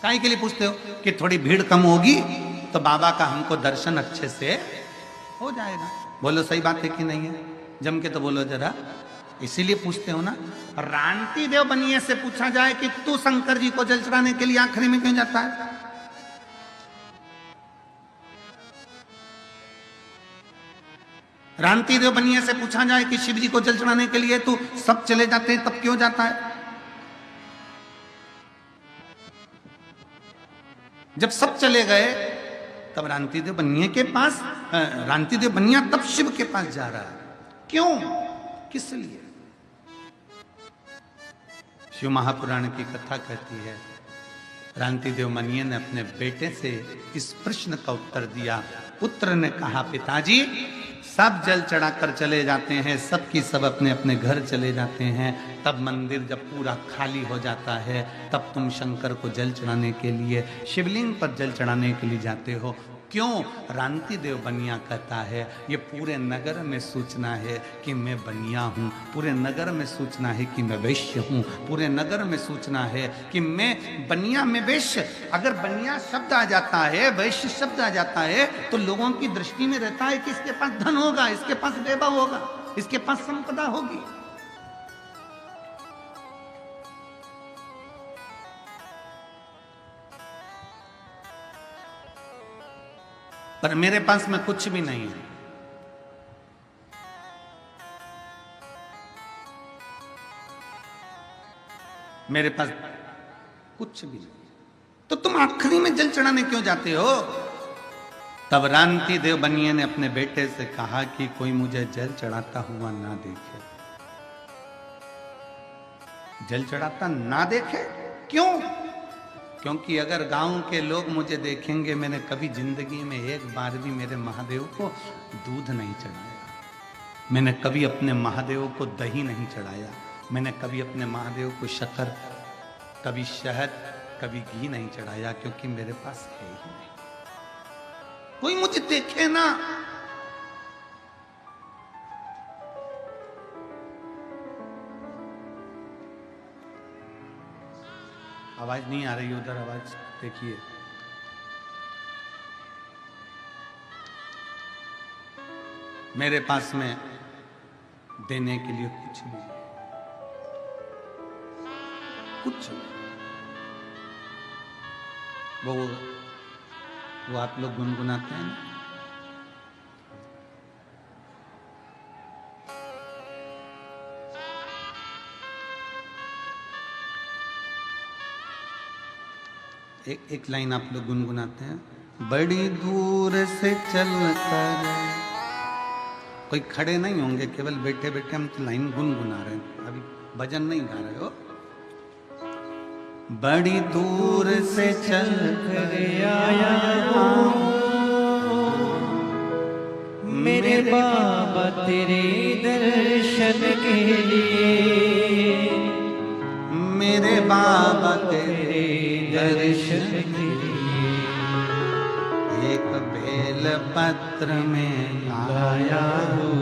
काहे के लिए पूछते हो? कि थोड़ी भीड़ कम होगी तो बाबा का हमको दर्शन अच्छे से हो जाएगा। बोलो सही बात है कि नहीं है? जम के तो बोलो जरा। इसीलिए पूछते हो ना। रांति देव बनिए से पूछा जाए कि तू शंकर जी को जल चढ़ाने के लिए आखिरी में क्यों जाता है? रांति देव बनिए से पूछा जाए कि शिव जी को जल चढ़ाने के लिए तू सब चले जाते हैं तब क्यों जाता है? जब सब चले गए तब रांति देव बनिए के पास, रांति देव बनिया तब शिव के पास जा रहा है। क्यों? किस लिए? शिव महापुराण की कथा कहती है, रांति देव बनिए ने अपने बेटे से इस प्रश्न का उत्तर दिया। पुत्र ने कहा, पिताजी सब जल चढ़ाकर चले जाते हैं, सब की सब अपने अपने घर चले जाते हैं, तब मंदिर जब पूरा खाली हो जाता है तब तुम शंकर को जल चढ़ाने के लिए, शिवलिंग पर जल चढ़ाने के लिए जाते हो। क्यों? रांति देव बनिया कहता है, ये पूरे नगर में सूचना है कि मैं बनिया हूँ, पूरे नगर में सूचना है कि मैं वैश्य हूँ, पूरे नगर में सूचना है कि मैं बनिया में वैश्य। अगर बनिया शब्द आ जाता है, वैश्य शब्द आ जाता है, तो लोगों की दृष्टि में रहता है कि इसके पास धन होगा, इसके पास वैभव होगा, इसके पास संपदा होगी। पर मेरे पास में कुछ भी नहीं है। मेरे पास कुछ भी नहीं, तो तुम आखिरी में जल चढ़ाने क्यों जाते हो? तब रांति देव बनिए ने अपने बेटे से कहा कि कोई मुझे जल चढ़ाता हुआ ना देखे, जल चढ़ाता ना देखे। क्यों? क्योंकि अगर गांव के लोग मुझे देखेंगे, मैंने कभी जिंदगी में एक बार भी मेरे महादेव को दूध नहीं चढ़ाया, मैंने कभी अपने महादेव को दही नहीं चढ़ाया, मैंने कभी अपने महादेव को शक्कर, कभी शहद, कभी घी नहीं चढ़ाया, क्योंकि मेरे पास है ही नहीं। कोई मुझे देखे ना। आवाज नहीं आ रही उधर, आवाज देखिए। मेरे पास में देने के लिए कुछ नहीं, कुछ नहीं। वो आप लोग गुनगुनाते हैं ना, एक लाइन आप लोग गुनगुनाते हैं, बड़ी दूर से चल कर। कोई खड़े नहीं होंगे, केवल बैठे बैठे हम तो लाइन गुनगुना रहे हैं, अभी भजन नहीं गा रहे हो। बड़ी दूर से चल कर आया मेरे बाबा तेरे दर्शन के लिए, मेरे बाबा तेरे दर्शन के लिए एक बेल पत्र में आया हूँ,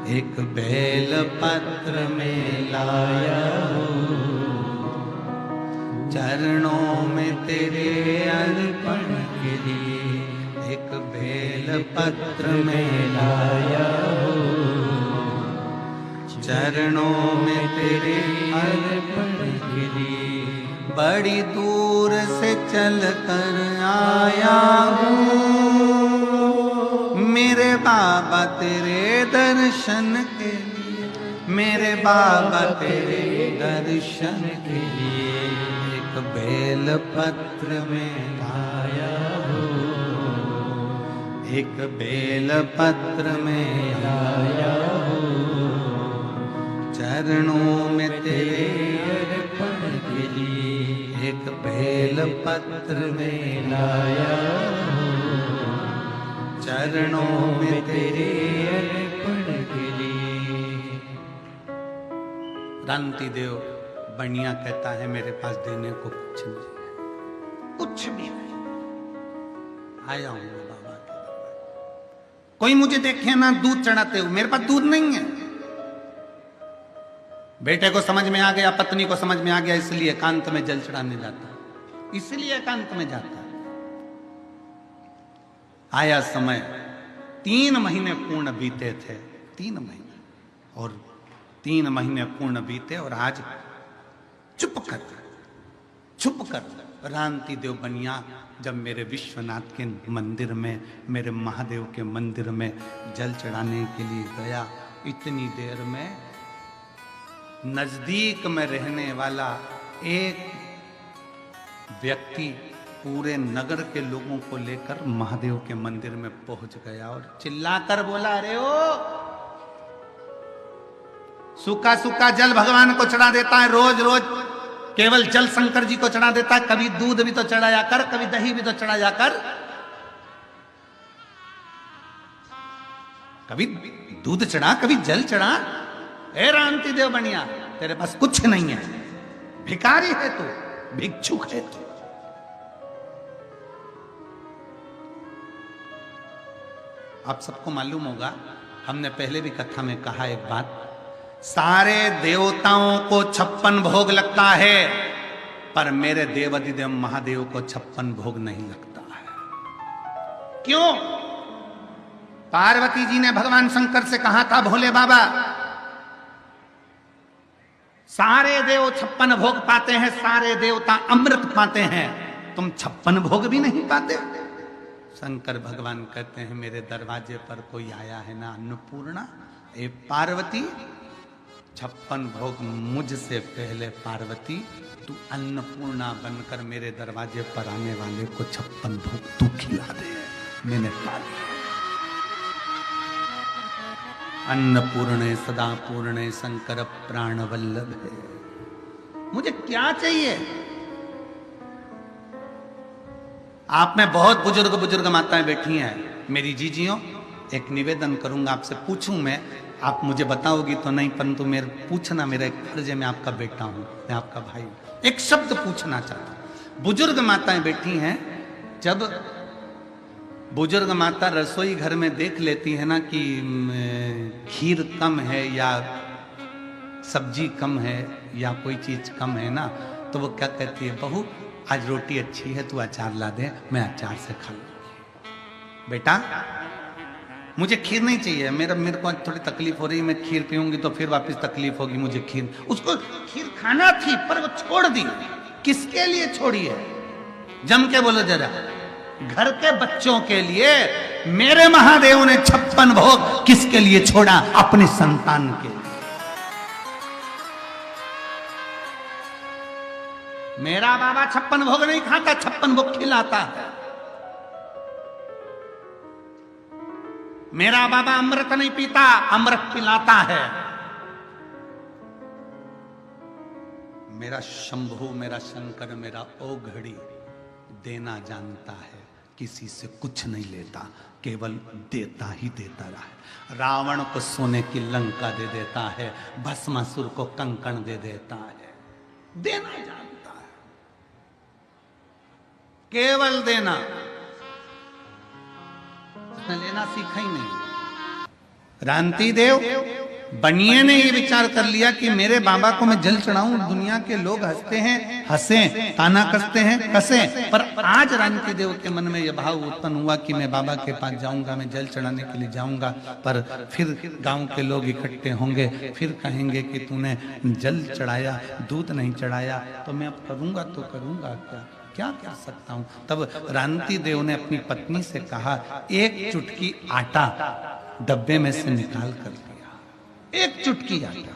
एक बेल पत्र में लाया हूँ, चरणों में तेरे अर्पण के लिए एक बेल पत्र में लाया हूँ, चरणों में तेरे अर्पण के लिए बड़ी दूर से चल कर आया हूँ, मेरे बाबा तेरे दर्शन के लिए, मेरे बाबा तेरे दर्शन के लिए एक बेल पत्र में आया हूँ, एक बेल पत्र में लाया हो, चरणों में तेरे अर्पण के लिए एक बेल पत्र में लाया हो, चरणों में तेरे अर्पण के लिए। रांति देव बनिया कहता है मेरे पास देने को कुछ नहीं, कुछ भी नहीं। आया हूं मैं बाबा के दरबार। कोई मुझे देखे ना दूध चढ़ाते हुए, मेरे पास दूध नहीं है। बेटे को समझ में आ गया, पत्नी को समझ में आ गया, इसलिए एकांत में जल चढ़ाने जाता, इसलिए एकांत में जाता। आया समय, 3 महीने पूर्ण बीते थे, 3 महीने, और 3 महीने पूर्ण बीते, और आज छुप कर रांति देव बनिया जब मेरे विश्वनाथ के मंदिर में, मेरे महादेव के मंदिर में जल चढ़ाने के लिए गया, इतनी देर में नजदीक में रहने वाला एक व्यक्ति पूरे नगर के लोगों को लेकर महादेव के मंदिर में पहुंच गया और चिल्लाकर बोला, अरे ओ, सूखा सूखा जल भगवान को चढ़ा देता है रोज रोज, केवल जल शंकर जी को चढ़ा देता है, कभी दूध भी तो चढ़ाया कर, कभी दही भी तो चढ़ाया कर, कभी दूध चढ़ा, कभी जल चढ़ा। ए रांति देव बनिया, तेरे पास कुछ नहीं है, भिखारी है तू, भिक्षुक है तू। आप सबको मालूम होगा, हमने पहले भी कथा में कहा एक बात, सारे देवताओं को 56 भोग लगता है, पर मेरे देवाधिदेव महादेव को 56 भोग नहीं लगता है। क्यों? पार्वती जी ने भगवान शंकर से कहा था, भोले बाबा सारे देव 56 भोग पाते हैं, सारे देवता अमृत पाते हैं, तुम 56 भोग भी नहीं पाते। शंकर भगवान कहते हैं, मेरे दरवाजे पर कोई आया है ना अन्नपूर्णा, ए पार्वती, 56 भोग मुझसे पहले पार्वती तू अन्नपूर्णा बनकर मेरे दरवाजे पर आने वाले को 56 भोग तू खिला दे, मैंने पा लिया। अन्नपूर्णे सदा पूर्णे शंकर प्राण वल्लभ है। मुझे क्या चाहिए? आप में बहुत बुजुर्ग माताएं बैठी हैं, मेरी जीजियों, एक निवेदन करूंगा आपसे, पूछूं मैं, आप मुझे बताओगी तो नहीं, परंतु मेरे पूछना मेरा एक फर्ज है, मैं आपका बेटा हूं, मैं आपका भाई हूं, एक शब्द पूछना चाहता हूं। बुजुर्ग माताएं बैठी हैं, जब बुजुर्ग माता रसोई घर में देख लेती है ना कि खीर कम है या सब्जी कम है या कोई चीज कम है ना, तो वो क्या कहती है, बहू आज रोटी अच्छी है, तू अचार ला दे, मैं अचार से खा लूंगी। बेटा मुझे खीर नहीं चाहिए, मेरे को आज थोड़ी तकलीफ हो रही है, मैं खीर पीऊंगी तो फिर वापस तकलीफ होगी, मुझे खीर, उसको खीर खाना थी पर वो छोड़ दी। किसके लिए छोड़ी है? जम के बोलो जरा। घर के बच्चों के लिए। मेरे महादेव ने 56 भोग किसके लिए छोड़ा? अपने संतान के लिए। मेरा बाबा 56 भोग नहीं खाता, 56 भोग खिलाता है। मेरा बाबा अमृत नहीं पीता, अमृत पिलाता है। मेरा शंभू, मेरा शंकर, मेरा ओघड़ी देना जानता है, किसी से कुछ नहीं लेता, केवल देता ही देता रहा है। रावण को सोने की लंका दे देता है, भस्मासुर को कंकण दे देता है। देना जानता है, केवल देना। उसने लेना सीखा ही नहीं। रांति देव बनिए ने ये विचार कर लिया कि मेरे बाबा को मैं जल चढ़ाऊं, दुनिया के लोग हंसते हैं, हंसें, ताना कसते हैं, कसें, पर आज रांति देव के मन में यह भाव उत्पन्न हुआ कि मैं बाबा के पास जाऊंगा, मैं जल चढ़ाने के लिए जाऊंगा, पर फिर गांव के लोग इकट्ठे होंगे, फिर कहेंगे कि तूने जल चढ़ाया, दूध नहीं चढ़ाया, तो मैं अब करूंगा तो करूंगा क्या कर सकता हूं। तब रांति देव ने अपनी पत्नी से कहा, एक चुटकी आटा डब्बे में से निकाल कर दिया, एक चुटकी आटा।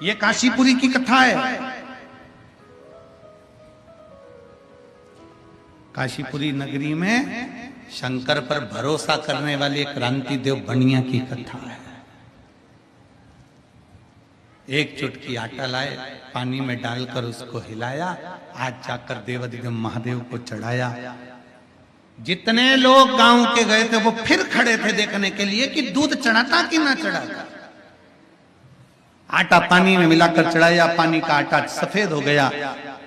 यह काशीपुरी की कथा है। काशीपुरी नगरी में शंकर पर भरोसा करने वाले क्रांति देव बनिया की कथा है। एक चुटकी आटा लाए, पानी में डालकर उसको हिलाया, आज जाकर देवाधिदेव महादेव को चढ़ाया। जितने लोग गांव के गए थे वो फिर खड़े थे देखने के लिए कि दूध चढ़ाता कि ना चढ़ाता। आटा पानी में मिलाकर चढ़ाया, पानी का आटा सफेद हो गया।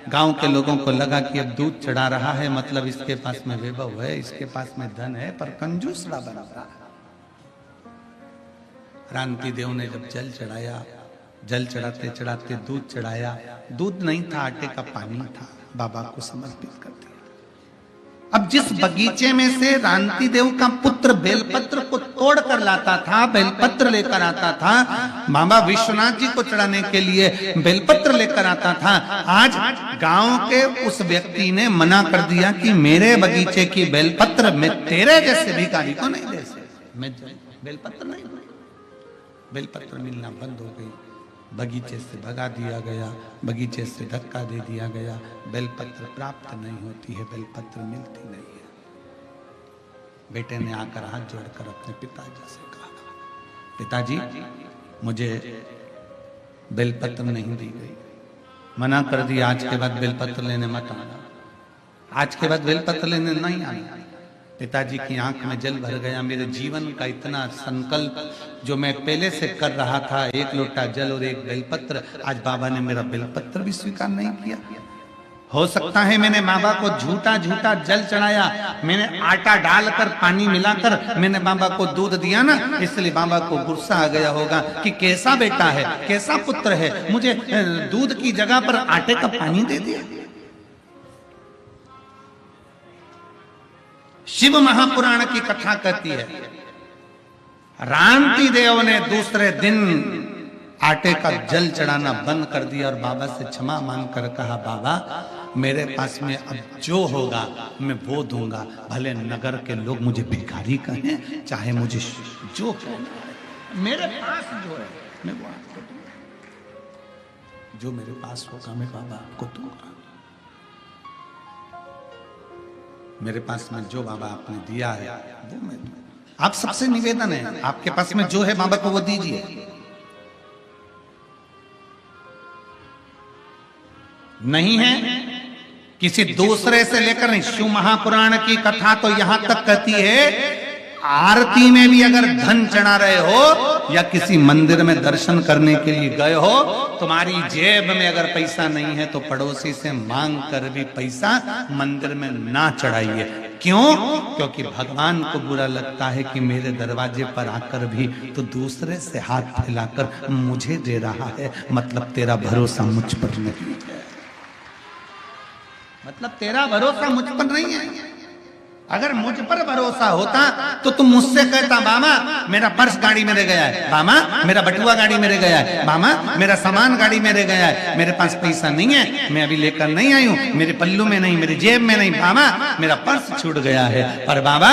गांव के लोगों को लगा कि अब दूध चढ़ा रहा है, मतलब इसके पास में वैभव है, इसके पास में धन है, पर कंजूसरा बन रहा है। क्रांति देव ने जब जल चढ़ाया, जल चढ़ाते चढ़ाते दूध चढ़ाया, दूध नहीं था, आटे का पानी था, बाबा को समर्पित कर दिया। अब जिस बगीचे में से रांति देव का पुत्र बेलपत्र को तोड़ कर लाता था, बेलपत्र लेकर आता था, बाबा विश्वनाथ जी को चढ़ाने के लिए बेलपत्र लेकर आता था, आज गांव के उस व्यक्ति ने मना कर दिया कि मेरे बगीचे की बेलपत्र मैं तेरे जैसे भिखारी को नहीं दे सकता, मैं बेलपत्र नहीं दूंगा। बेलपत्र मिलना बंद हो गई, बगीचे से भगा दिया गया, बगीचे से धक्का दे दिया गया, बेलपत्र प्राप्त नहीं होती है, बेलपत्र मिलती नहीं है। बेटे ने आकर हाथ जोड़कर अपने पिताजी से कहा, पिताजी मुझे बेलपत्र नहीं दी गई, मना कर दिया, आज के बाद बेलपत्र लेने मत आना, आज के बाद बेलपत्र लेने नहीं आना। पिताजी की आंख में जल भर गया। मेरे जीवन का इतना संकल्प जो मैं पहले से कर रहा था, एक लोटा जल और एक बेलपत्र, आज बाबा ने मेरा बेलपत्र भी स्वीकार नहीं किया। हो सकता है मैंने बाबा को झूठा झूठा जल चढ़ाया, मैंने आटा डालकर पानी मिलाकर मैंने बाबा को दूध दिया ना, इसलिए बाबा को गुस्सा आ गया होगा कि कैसा बेटा है, कैसा पुत्र है, मुझे दूध की जगह पर आटे का पानी दे दिया। शिव महापुराण की कथा कहती है, रांति देव ने दूसरे दिन आटे का जल चढ़ाना बंद कर दिया और बाबा से क्षमा मांगकर कहा, बाबा मेरे पास में अब जो होगा मैं वो दूंगा, भले नगर के लोग मुझे भिखारी कहें, चाहे मुझे जो हो, मेरे पास जो है मैं वो आपको दूंगा, जो मेरे पास होगा मैं बाबा आपको दूंगा। मेरे पास में जो बाबा आपने दिया है वो मैं दूंगा। आप सबसे निवेदन है, आपके पास में जो है बाबा को वो दीजिए। नहीं है किसी दूसरे से लेकर नहीं। शिव महापुराण की कथा तो यहां तक कहती है, आरती में भी अगर धन चढ़ा रहे हो या किसी मंदिर में दर्शन करने के लिए गए हो, तुम्हारी जेब में अगर पैसा नहीं है तो पड़ोसी से मांग कर भी पैसा मंदिर में ना चढ़ाइए। क्यों? क्योंकि भगवान को बुरा लगता है कि मेरे दरवाजे पर आकर भी तो दूसरे से हाथ फैलाकर मुझे दे रहा है, मतलब तेरा भरोसा मुझ पर नहीं है, मतलब तेरा भरोसा मुझ पर नहीं है। अगर मुझ पर भरोसा होता तो तुम मुझसे कहता, मामा मेरा पर्स गाड़ी में रह गया है, मामा मेरा बटुआ गाड़ी में रह गया है, मामा मेरा सामान गाड़ी में रह गया है, मेरे पास पैसा नहीं है, मैं अभी लेकर नहीं आई हूं, मेरे पल्लू में नहीं, मेरी जेब में नहीं, मामा मेरा पर्स छूट गया है। पर बाबा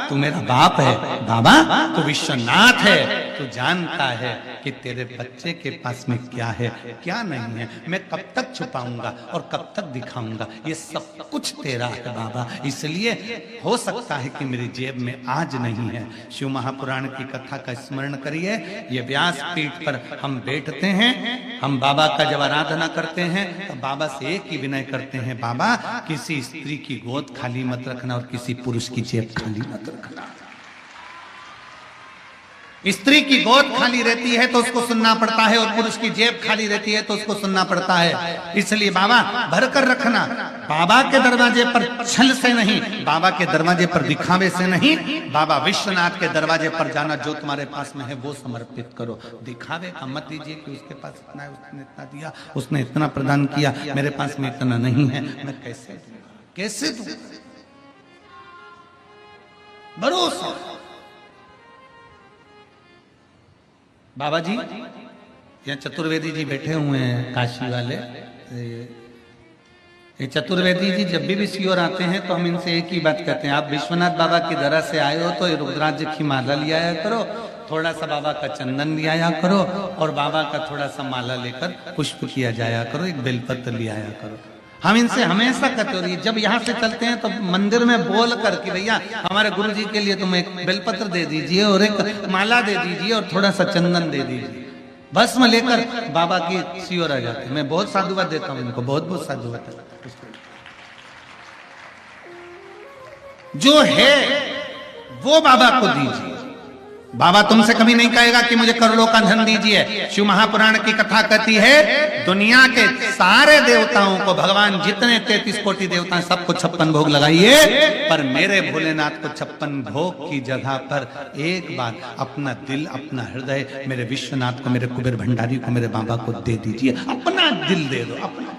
तू मेरा बाप है, बाबा तू विश्वनाथ है, तू जानता है कि तेरे बच्चे के पास में क्या है क्या नहीं है, मैं कब तक छुपाऊंगा और कब तक दिखाऊंगा, ये सब कुछ तेरा है बाबा, इसलिए हो सकता है कि मेरी जेब में आज नहीं है। शिव महापुराण की कथा का स्मरण करिए। ये व्यास पीठ पर हम बैठते हैं, हम बाबा का जब आराधना करते हैं तो बाबा से एक ही विनय करते हैं, बाबा किसी स्त्री की गोद खाली मत रखना और किसी पुरुष की जेब खाली मत रखना। स्त्री की गोद खाली रहती है तो उसको सुनना पड़ता है और पुरुष की जेब खाली रहती है तो उसको सुनना पड़ता है। इसलिए बाबा भरकर रखना, बाबा के दरवाजे पर छल से नहीं, बाबा के दरवाजे पर दिखावे से नहीं, बाबा विश्वनाथ के दरवाजे पर जाना, जो तुम्हारे पास में है वो समर्पित करो। दिखावे का मत दीजिए कि उसके पास इतना है, उसने इतना दिया, उसने इतना प्रदान किया, मेरे पास में इतना नहीं है, मैं कैसे दूंगा, कैसे दूंगा। भरोसा। बाबा जी यहाँ चतुर्वेदी जी बैठे हुए हैं, काशी वाले। ये चतुर्वेदी जी जब भी विषयोर आते हैं तो हम इनसे एक ही बात कहते हैं, आप विश्वनाथ बाबा की दरा से आए हो तो ये रुद्राक्ष की माला ले आया करो, थोड़ा सा बाबा का चंदन ले आया करो और बाबा का थोड़ा सा माला लेकर पुष्प किया जाया करो, एक बेलपत्र ले आया करो। हम इनसे हमेशा कहते हो, जब यहाँ से चलते हैं तो मंदिर में बोल कर कि भैया हमारे गुरु जी के लिए तुम एक बेलपत्र दे दीजिए और एक माला दे दीजिए और थोड़ा सा चंदन दे दीजिए, भस्म लेकर बाबा की सीओर आ जाते हैं। मैं बहुत साधुवाद देता हूँ इनको, बहुत बहुत साधुवाद। जो है वो बाबा को दीजिए। बाबा तुमसे कभी नहीं कहेगा कि मुझे करोड़ों का धन दीजिए। शिव महापुराण की कथा कहती है दुनिया के सारे देवताओं को, भगवान जितने 33 कोटि देवता हैं सबको 56 भोग लगाइए, पर मेरे भोलेनाथ को 56 भोग की जगह पर एक बार अपना दिल, अपना हृदय मेरे विश्वनाथ को, मेरे कुबेर भंडारी को, मेरे बाबा को दे दीजिए। अपना दिल दे दो, अपना।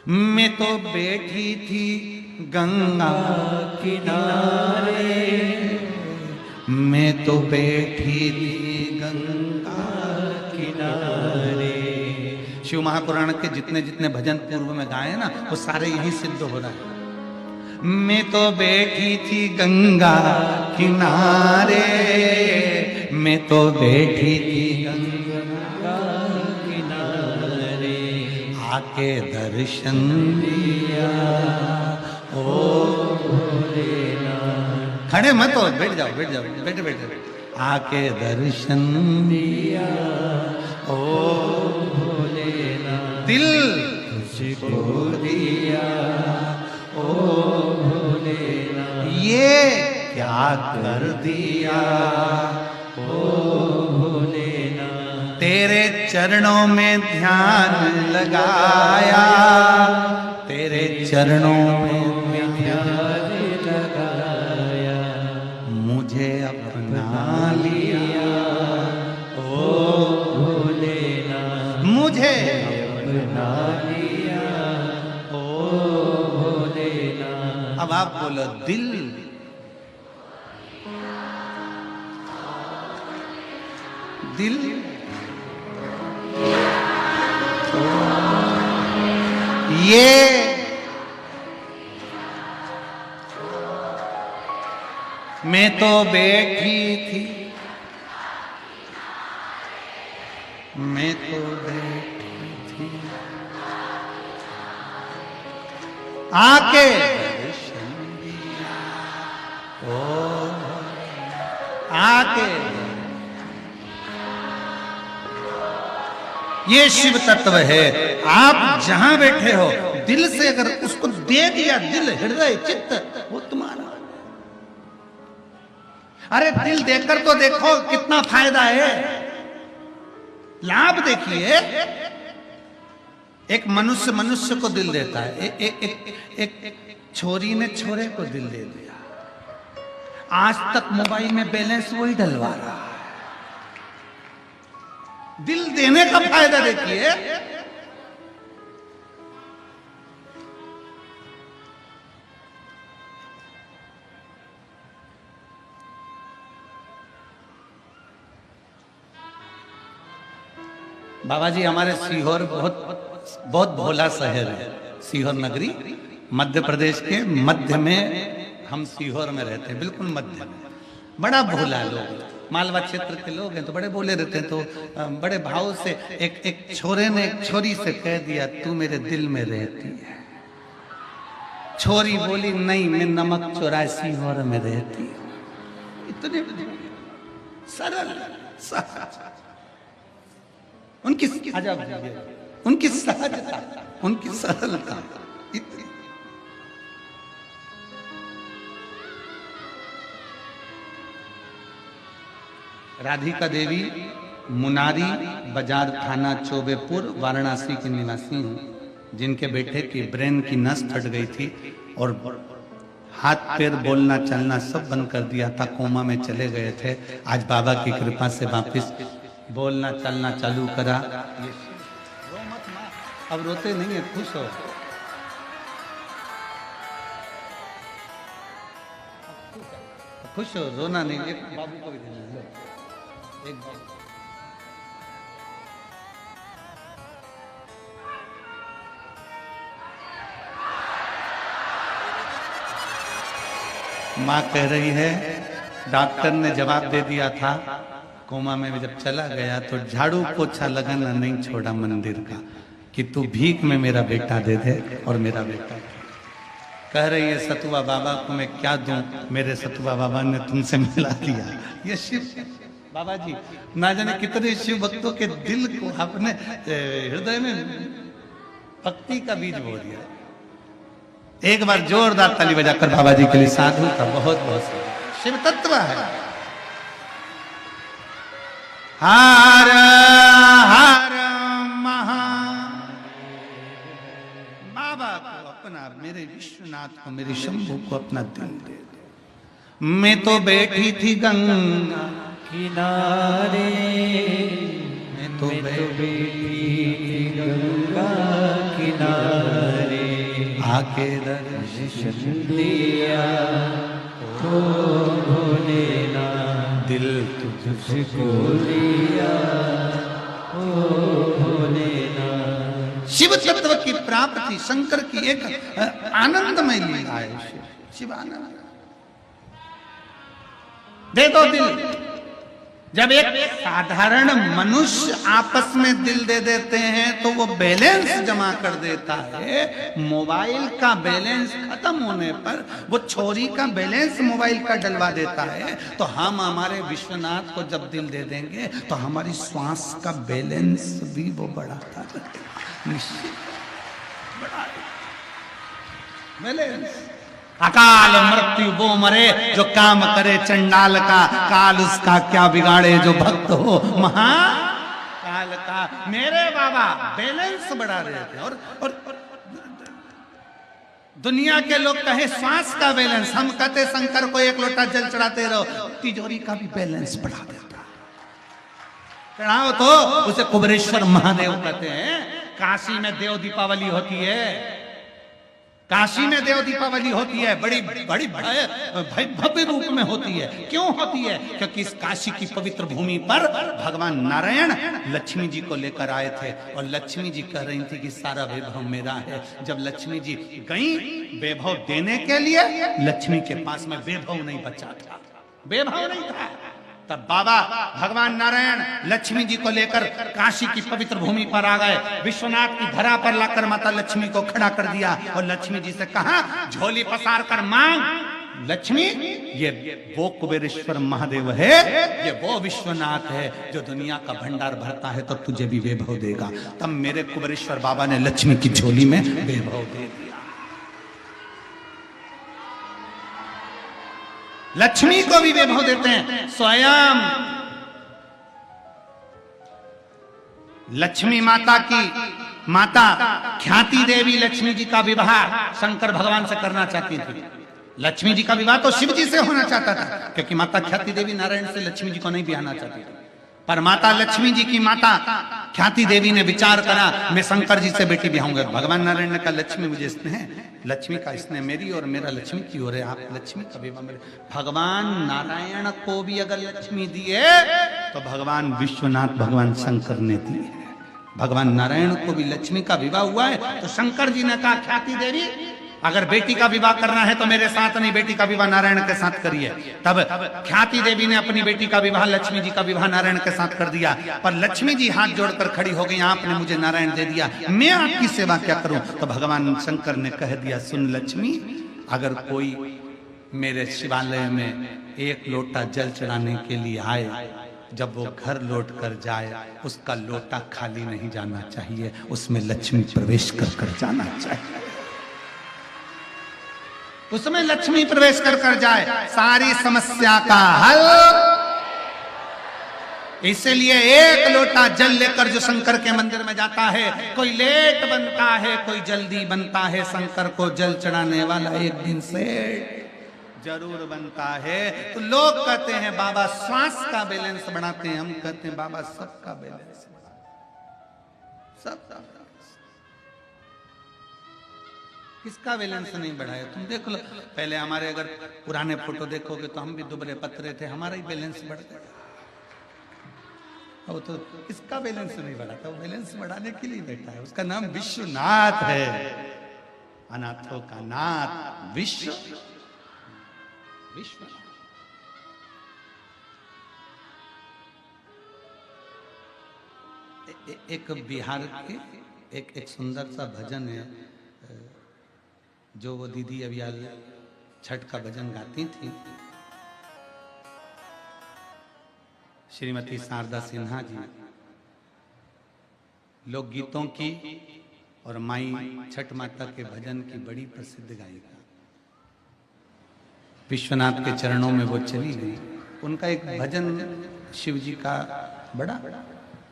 मैं तो बैठी थी गंगा किनारे, मैं तो बैठी थी गंगा किनारे। शिव महापुराण के जितने जितने भजन पूर्व में गाए ना, वो सारे यही सिद्ध हो रहा है। मैं तो बैठी थी गंगा किनारे, मैं तो बैठी थी गंगा किनारे, आके दर्शन दिया ओ भोलेनाथ। खड़े मत हो, बैठ जाओ, बैठ जाओ, बैठे बैठे। आके दर्शन दिया ओ भोलेनाथ, दिल तुझको दिया ओ भोलेनाथ, ये क्या कर दिया ओ भोलेनाथ। तेरे चरणों में ध्यान लगाया, तेरे चरणों में ध्यान लगाया, मुझे अपना लिया ओ भोलेनाथ, मुझे अपना लिया ओ भोलेनाथ। अब आप बोलो दिल, दिल ये मैं तो बैठी थी, मैं तो बैठी थी, आके दर्शन दिया ओ आके। ये शिव तत्व है। आप जहां बैठे हो दिल से अगर उसको दे दिया, दिल, हृदय, चित्त, वो तुम्हारा। अरे दिल देकर तो देखो कितना फायदा है, लाभ देखिए। एक मनुष्य मनुष्य को दिल देता है, एक छोरी ने छोरे को दिल दे दिया। आज तक मोबाइल में बैलेंस वही डलवा रहा है। दिल देने का फायदा देखिए। बाबा जी हमारे सीहोर बहुत बहुत भोला शहर है। सीहोर नगरी मध्य प्रदेश के मध्य में, हम सीहोर में रहते हैं, बिल्कुल मध्य में। बड़ा भोला लोग, मालवा क्षेत्र के लोग हैं तो बड़े बोले रहते हैं। तो बड़े भाव से एक छोरे ने एक छोरी से कह दिया, तू मेरे दिल में रहती है। छोरी बोली, नहीं, मैं नमक 84 में रहती हूँ। इतने सरल, उनकी उनकी सहजता, उनकी सरलता इतनी। राधिका देवी मुनारी बाजार थाना चौबेपुर वाराणसी की निवासी हूँ, जिनके बेटे की ब्रेन की नस फट गई थी और हाथ पैर बोलना चलना सब बंद कर दिया था, कोमा में चले गए थे। आज बाबा की कृपा से वापस बोलना चलना चालू करा। अब रोते नहीं है, खुश हो। खुश हो, रोना नहीं। एक बाबू को भी देना, एक बाबू। माँ कह रही है, डॉक्टर ने जवाब दे दिया था कोमा में जब चला गया तो झाड़ू पोछा लगाना नहीं छोड़ा मंदिर का कि तू भीख में मेरा बेटा दे दे। और मेरा बेटा कह रही है सतुआ बाबा को मैं क्या दूं, मेरे सतुआ बाबा ने तुमसे मिला दिया। ये शिव बाबा जी ना जाने कितने शिव भक्तों के दिल को अपने हृदय में भक्ति का बीज बो दिया। एक बार जोरदार ताली बजाकर बाबा जी के लिए साधु का बहुत बहुत शिव तत्व है। हर हर महा बाबा को अपना, मेरे विश्वनाथ को, मेरे शंभू को अपना दिल दे दो। मैं तो बैठी थी गंगा किनारे, मैं तो बैठी गंगा किनारे, आके दर्शन दिया तो भोलेना, दिल तुझको लिया ओ भोलेना। शिव तत्व की प्राप्ति शंकर की एक आनंदमय लीला है। शिव आनंद दे दो दिल। जब एक साधारण मनुष्य आपस में दिल दे देते हैं तो वो बैलेंस जमा कर देता है। मोबाइल का बैलेंस खत्म होने पर वो छोरी का बैलेंस मोबाइल का डलवा देता है। तो हम हमारे विश्वनाथ को जब दिल दे देंगे तो हमारी श्वास का बैलेंस भी वो बढ़ाता है, निश्चित बढ़ा बैलेंस। अकाल मृत्यु वो मरे जो काम करे चंडाल का, काल उसका क्या बिगाड़े जो भक्त हो महा काल का। मेरे बाबा बैलेंस बढ़ा रहे थे। और दुनिया के लोग कहे श्वास का बैलेंस, हम कहते शंकर को एक लोटा जल चढ़ाते रहो, तिजोरी का भी बैलेंस बढ़ा देता। चढ़ाओ तो उसे कुबेरेश्वर महादेव कहते हैं। काशी में देव दीपावली होती है, काशी में देव दीपावली होती है, बड़ी बड़ी भव्य रूप में होती है। क्यों होती है? क्योंकि इस काशी की पवित्र भूमि पर भगवान नारायण लक्ष्मी जी को लेकर आए थे और लक्ष्मी जी कह रही थी कि सारा वैभव मेरा है। जब लक्ष्मी जी गई वैभव देने के लिए, लक्ष्मी के पास में वैभव नहीं बचा था, वैभव नहीं था। तब बाबा भगवान नारायण लक्ष्मी जी को लेकर काशी की पवित्र भूमि पर आ गए। विश्वनाथ की धरा पर लाकर माता लक्ष्मी को खड़ा कर दिया और लक्ष्मी जी से कहा झोली पसार कर मांग। लक्ष्मी ये वो कुबेरेश्वर महादेव है, ये वो विश्वनाथ है जो दुनिया का भंडार भरता है तो तुझे भी वैभव देगा। तब मेरे कुबेरेश्वर बाबा ने लक्ष्मी की झोली में वैभव दे दिया। लक्ष्मी को भी वैभव देते हैं। स्वयं लक्ष्मी माता की माता ख्याति देवी लक्ष्मी जी का विवाह शंकर भगवान से करना चाहती थी। लक्ष्मी जी का विवाह तो शिव जी से होना चाहता था, क्योंकि माता ख्याति देवी नारायण से लक्ष्मी जी को नहीं ब्याहना चाहती थी। पर माता लक्ष्मी जी की माता ख्याति देवी ने विचार करा मैं शंकर जी से बेटी ब्याहूंगा। भगवान नारायण ने कहा लक्ष्मी मुझे स्नेह, लक्ष्मी का स्नेह मेरी और मेरा लक्ष्मी की ओर है, आप लक्ष्मी का विवाह मेरे। भगवान नारायण को भी अगर लक्ष्मी दी है तो भगवान विश्वनाथ भगवान शंकर ने दी है। भगवान नारायण को भी लक्ष्मी का विवाह हुआ है तो शंकर जी ने कहा ख्याति देवी अगर बेटी का विवाह करना है तो मेरे साथ नहीं, बेटी का विवाह नारायण के साथ करिए। तब ख्याति देवी ने अपनी बेटी का विवाह लक्ष्मी जी का विवाह नारायण के साथ कर दिया। पर लक्ष्मी जी हाथ जोड़कर खड़ी हो गई, आपने मुझे नारायण दे दिया, मैं आपकी सेवा क्या करूं? तो भगवान शंकर ने कह दिया सुन लक्ष्मी, अगर कोई मेरे शिवालय में एक लोटा जल चढ़ाने के लिए आए, जब वो घर लौट कर जाए उसका लोटा खाली नहीं जाना चाहिए, उसमें लक्ष्मी प्रवेश कर जाना चाहिए, उसमें लक्ष्मी प्रवेश कर जाए, सारी समस्या का हल। इसलिए एक लोटा जल लेकर जो शंकर के मंदिर में जाता है, कोई लेट बनता है कोई जल्दी बनता है, शंकर को जल चढ़ाने वाला एक दिन से जरूर बनता है। तो लोग कहते हैं बाबा श्वास का बैलेंस बढ़ाते हैं, हम कहते हैं बाबा सबका बैलेंस, सबका। किसका बैलेंस नहीं बढ़ाया? तुम देख लो, पहले हमारे अगर पुराने फोटो देखोगे तो हम भी दुबले पतले थे, हमारा ही बैलेंस बढ़ गया। अब तो किसका बैलेंस नहीं बढ़ा था? वो बैलेंस बढ़ाने के लिए बैठा है, उसका नाम विश्वनाथ है, अनाथों का नाथ विश्व। एक बिहार के एक सुंदर सा भजन है जो वो दीदी अभी आज छठ का भजन गाती थी, श्रीमती शारदा सिन्हा जी, लोकगीतों की और माई छठ माता के भजन की बड़ी प्रसिद्ध गायिका। विश्वनाथ के चरणों में वो चली गई। उनका एक भजन शिव जी का बड़ा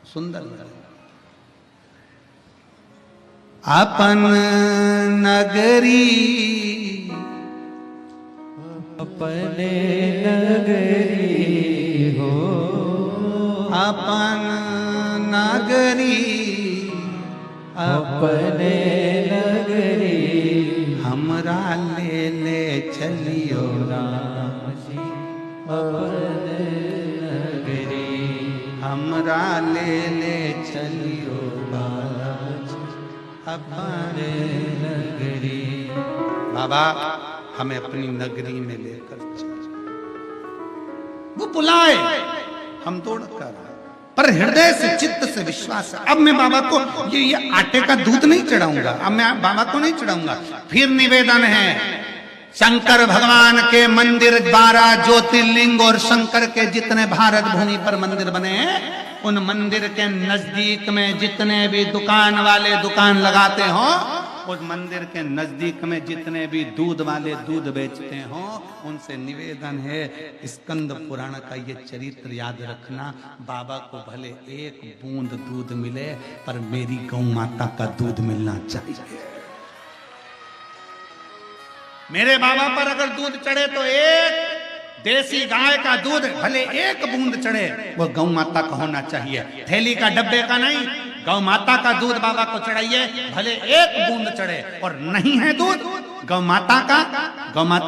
सुंदर भजन, अपन नगरी अपने नगरी हो, अपन नगरी अपने नगरी हमरा ले चलियो राम जी, अपने नगरी हमरा ले चलियो राम जी, अपने नगरी। बाबा हमें अपनी नगरी में लेकर चल। वो बुलाए हम दौड़ कर, पर हृदय से चित्त से विश्वास है। अब मैं बाबा को ये आटे का दूध नहीं चढ़ाऊंगा, अब मैं बाबा को नहीं चढ़ाऊंगा। फिर निवेदन है, शंकर भगवान के मंदिर 12 ज्योतिर्लिंग और शंकर के जितने भारत भूमि पर मंदिर बने हैं, उन मंदिर के नजदीक में जितने भी दुकान वाले दुकान लगाते हो, उस मंदिर के नजदीक में जितने भी दूध वाले दूध बेचते हो, उनसे निवेदन है स्कंद पुराण का ये चरित्र याद रखना। बाबा को भले एक बूंद दूध मिले, पर मेरी गौ माता का दूध मिलना चाहिए। मेरे बाबा पर अगर दूध चढ़े तो एक देसी गाय का दूध भले एक बूंद चढ़े, वो गौ माता का होना चाहिए, थैली का डब्बे का नहीं। गौ माता का दूध बाबा को चढ़ाइए, भले एक बूंद चढ़े। और नहीं है दूध गौ माता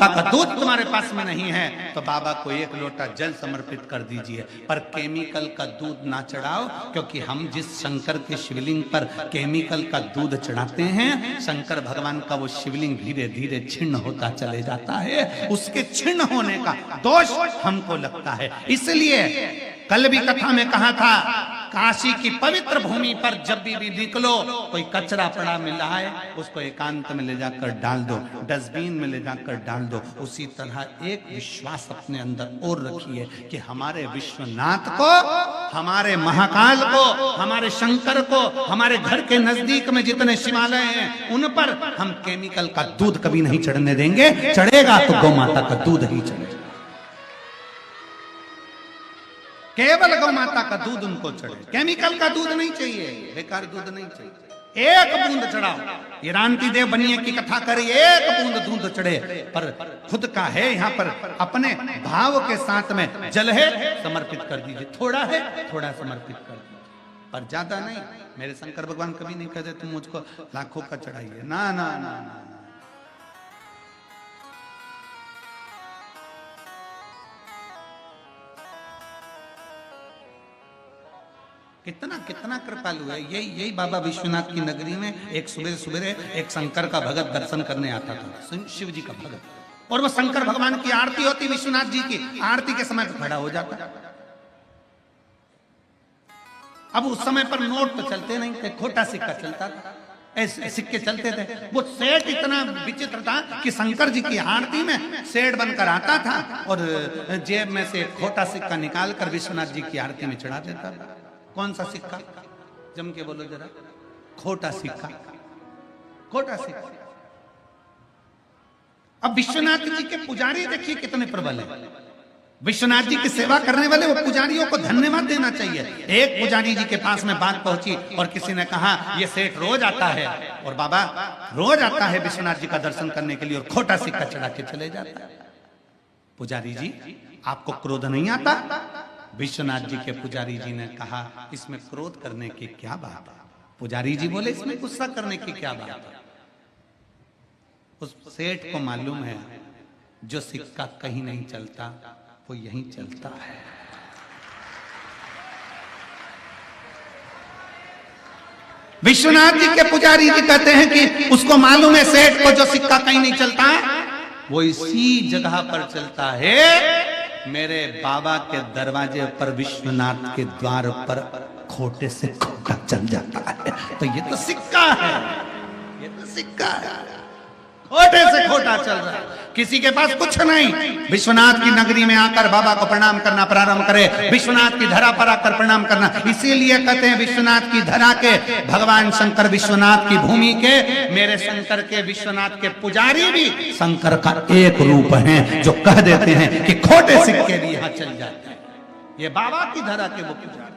का दूध तुम्हारे पास में नहीं है तो बाबा को एक लोटा जल समर्पित कर दीजिए, पर केमिकल का दूध ना चढ़ाओ, क्योंकि हम जिस शंकर के शिवलिंग पर केमिकल का दूध चढ़ाते हैं, शंकर भगवान का वो शिवलिंग धीरे धीरे छिन्न होता चले जाता है। उसके छिन्न होने का दोष हमको लगता है। इसलिए कल भी कथा में कहा था, काशी की पवित्र भूमि पर जब भी निकलो, कोई कचरा पड़ा मिला है उसको एकांत में ले जाकर डाल दो, डस्टबिन में ले जाकर डाल दो। उसी तरह एक विश्वास अपने अंदर और रखिए कि हमारे विश्वनाथ को, हमारे महाकाल को, हमारे शंकर को, हमारे घर के नजदीक में जितने शिवालय हैं उन पर हम केमिकल का दूध कभी नहीं चढ़ने देंगे। चढ़ेगा तो गौ माता का दूध ही चढ़ेगा, केवल गौ माता का दूध उनको चढ़े, केमिकल का दूध नहीं चाहिए, बेकार दूध नहीं चाहिए। एक बूंद चढ़ाओ, ये रांति देव बनिए की कथा करिए, एक बूंद दूध चढ़े, पर खुद का है यहाँ पर अपने भाव के साथ में जल है समर्पित कर दीजिए, थोड़ा है थोड़ा समर्पित कर दीजिए, पर ज्यादा नहीं। मेरे शंकर भगवान कभी नहीं कहते तुम मुझको लाखों का चढ़ाइए, ना ना ना ना। कितना कितना कृपालु है। यही बाबा विश्वनाथ की नगरी में एक सुबह सुबह एक शंकर का भगत दर्शन करने आता था, शिव जी का भगत, और वो शंकर भगवान की आरती होती, विश्वनाथ जी की आरती के समय खड़ा हो जाता। अब उस समय पर नोट तो चलते नहीं थे, खोटा सिक्का चलता था, ऐसे सिक्के चलते थे। वो सेठ इतना विचित्र था कि शंकर जी की आरती में सेठ बनकर आता था और जेब में से खोटा सिक्का निकाल कर विश्वनाथ जी की आरती में चढ़ा देता था। कौन सा सिक्का, जम के बोलो जरा, खोटा सिक्का, खोटा सिक्का। अब विश्वनाथ जी के पुजारी देखिए कितने प्रबल हैं। विश्वनाथ जी की सेवा करने वाले वो पुजारियों को धन्यवाद देना चाहिए। एक पुजारी जी के पास में बात पहुंची और किसी ने कहा ये सेठ रोज आता है और बाबा रोज आता है विश्वनाथ जी का दर्शन करने के लिए और खोटा सिक्का चढ़ा के चले जाता है। पुजारी जी आपको क्रोध नहीं आता? विश्वनाथ जी के पुजारी जी ने कहा इसमें क्रोध करने की क्या बात है? पुजारी जी बोले इसमें गुस्सा करने की क्या बात है? उस सेठ को मालूम है जो सिक्का कहीं नहीं चलता वो यहीं चलता है। विश्वनाथ जी के पुजारी जी कहते हैं कि उसको मालूम है सेठ को जो सिक्का कहीं नहीं चलता वो इसी जगह पर चलता है, मेरे बाबा के दरवाजे पर, विश्वनाथ के द्वार पर खोटे से खोटा चल जाता है। तो ये तो सिक्का है, ये तो सिक्का है, खोटे से खोटा चल रहा है। किसी के पास कुछ नहीं, विश्वनाथ की नगरी में आकर बाबा को प्रणाम करना प्रारंभ करे, विश्वनाथ की धरा पर आकर प्रणाम करना। इसीलिए कहते हैं विश्वनाथ की धरा के भगवान शंकर, विश्वनाथ की भूमि के मेरे शंकर के, विश्वनाथ के पुजारी भी शंकर का एक रूप हैं, जो कह देते हैं कि खोटे सिक्के भी यहां चल जाते हैं। ये बाबा की धरा के वो पुजारी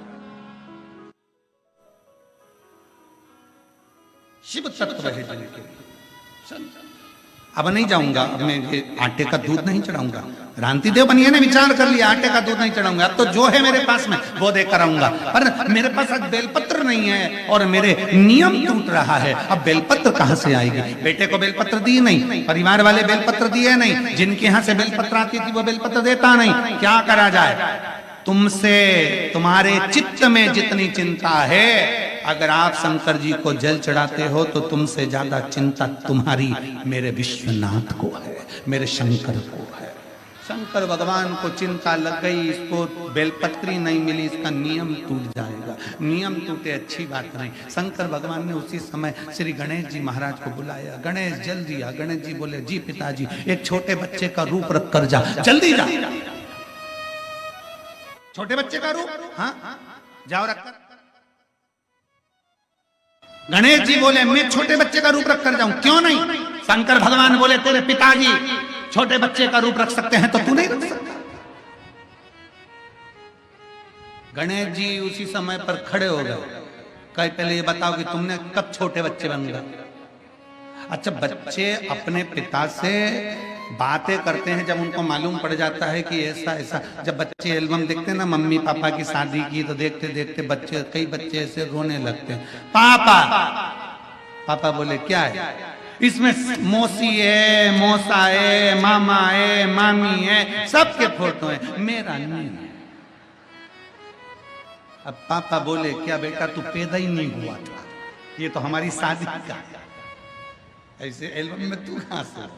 शिव तत्व है जिनके। अब नहीं जाऊंगा, अब मैं ये आटे का दूध नहीं चढ़ाऊंगा। रांति देव बनिया ने विचार कर लिया आटे का दूध नहीं चढ़ाऊंगा, अब तो जो है मेरे पास में वो देकर आऊंगा। पर मेरे पास आज बेलपत्र नहीं है और मेरे नियम टूट रहा है, अब बेलपत्र कहां से आएगी? बेटे को बेलपत्र दी नहीं, परिवार वाले बेलपत्र दिए नहीं, जिनके यहां से बेलपत्र आती थी वो बेलपत्र देता नहीं। क्या करा जाए? तुमसे, तुम्हारे चित्त में जितनी चिंता है, अगर आप शंकर जी को जल चढ़ाते हो तो तुमसे ज्यादा चिंता तुम्हारी मेरे विश्वनाथ को है, मेरे शंकर को है। शंकर भगवान को चिंता लग गई, इसको बेलपत्री नहीं मिली, इसका नियम टूट जाएगा। नियम टूटे अच्छी बात नहीं। शंकर भगवान ने उसी समय श्री गणेश जी महाराज को बुलाया। गणेश जल दिया। गणेश जी बोले, जी पिताजी, एक छोटे बच्चे का रूप रख कर जा, जल्दी जा। छोटे बच्चे का रूप? हाँ, जाओ रख कर। गणेश जी बोले, मैं छोटे बच्चे का रूप रख कर जाऊं? क्यों नहीं? शंकर भगवान बोले, तेरे पिताजी छोटे बच्चे का रूप रख सकते हैं तो तू नहीं रख सकता। गणेश जी उसी समय पर खड़े हो गए। कहे, पहले ये बताओ कि तुमने कब छोटे बच्चे बन गए? अच्छा, बच्चे अपने पिता से बातें करते हैं जब उनको मालूम पड़ जाता है कि ऐसा ऐसा। जब बच्चे एल्बम देखते हैं ना मम्मी पापा की शादी की, तो देखते देखते बच्चे, कई बच्चे ऐसे रोने लगते हैं। पापा, पापा बोले, क्या है? इसमें मौसी है, मौसा है, मामा है, मामी है, सबके फोटो है, मेरा नहीं है। अब पापा बोले, क्या बेटा तू पैदा ही नहीं हुआ था, ये तो हमारी शादी का, ऐसे एल्बम में तू कहां से?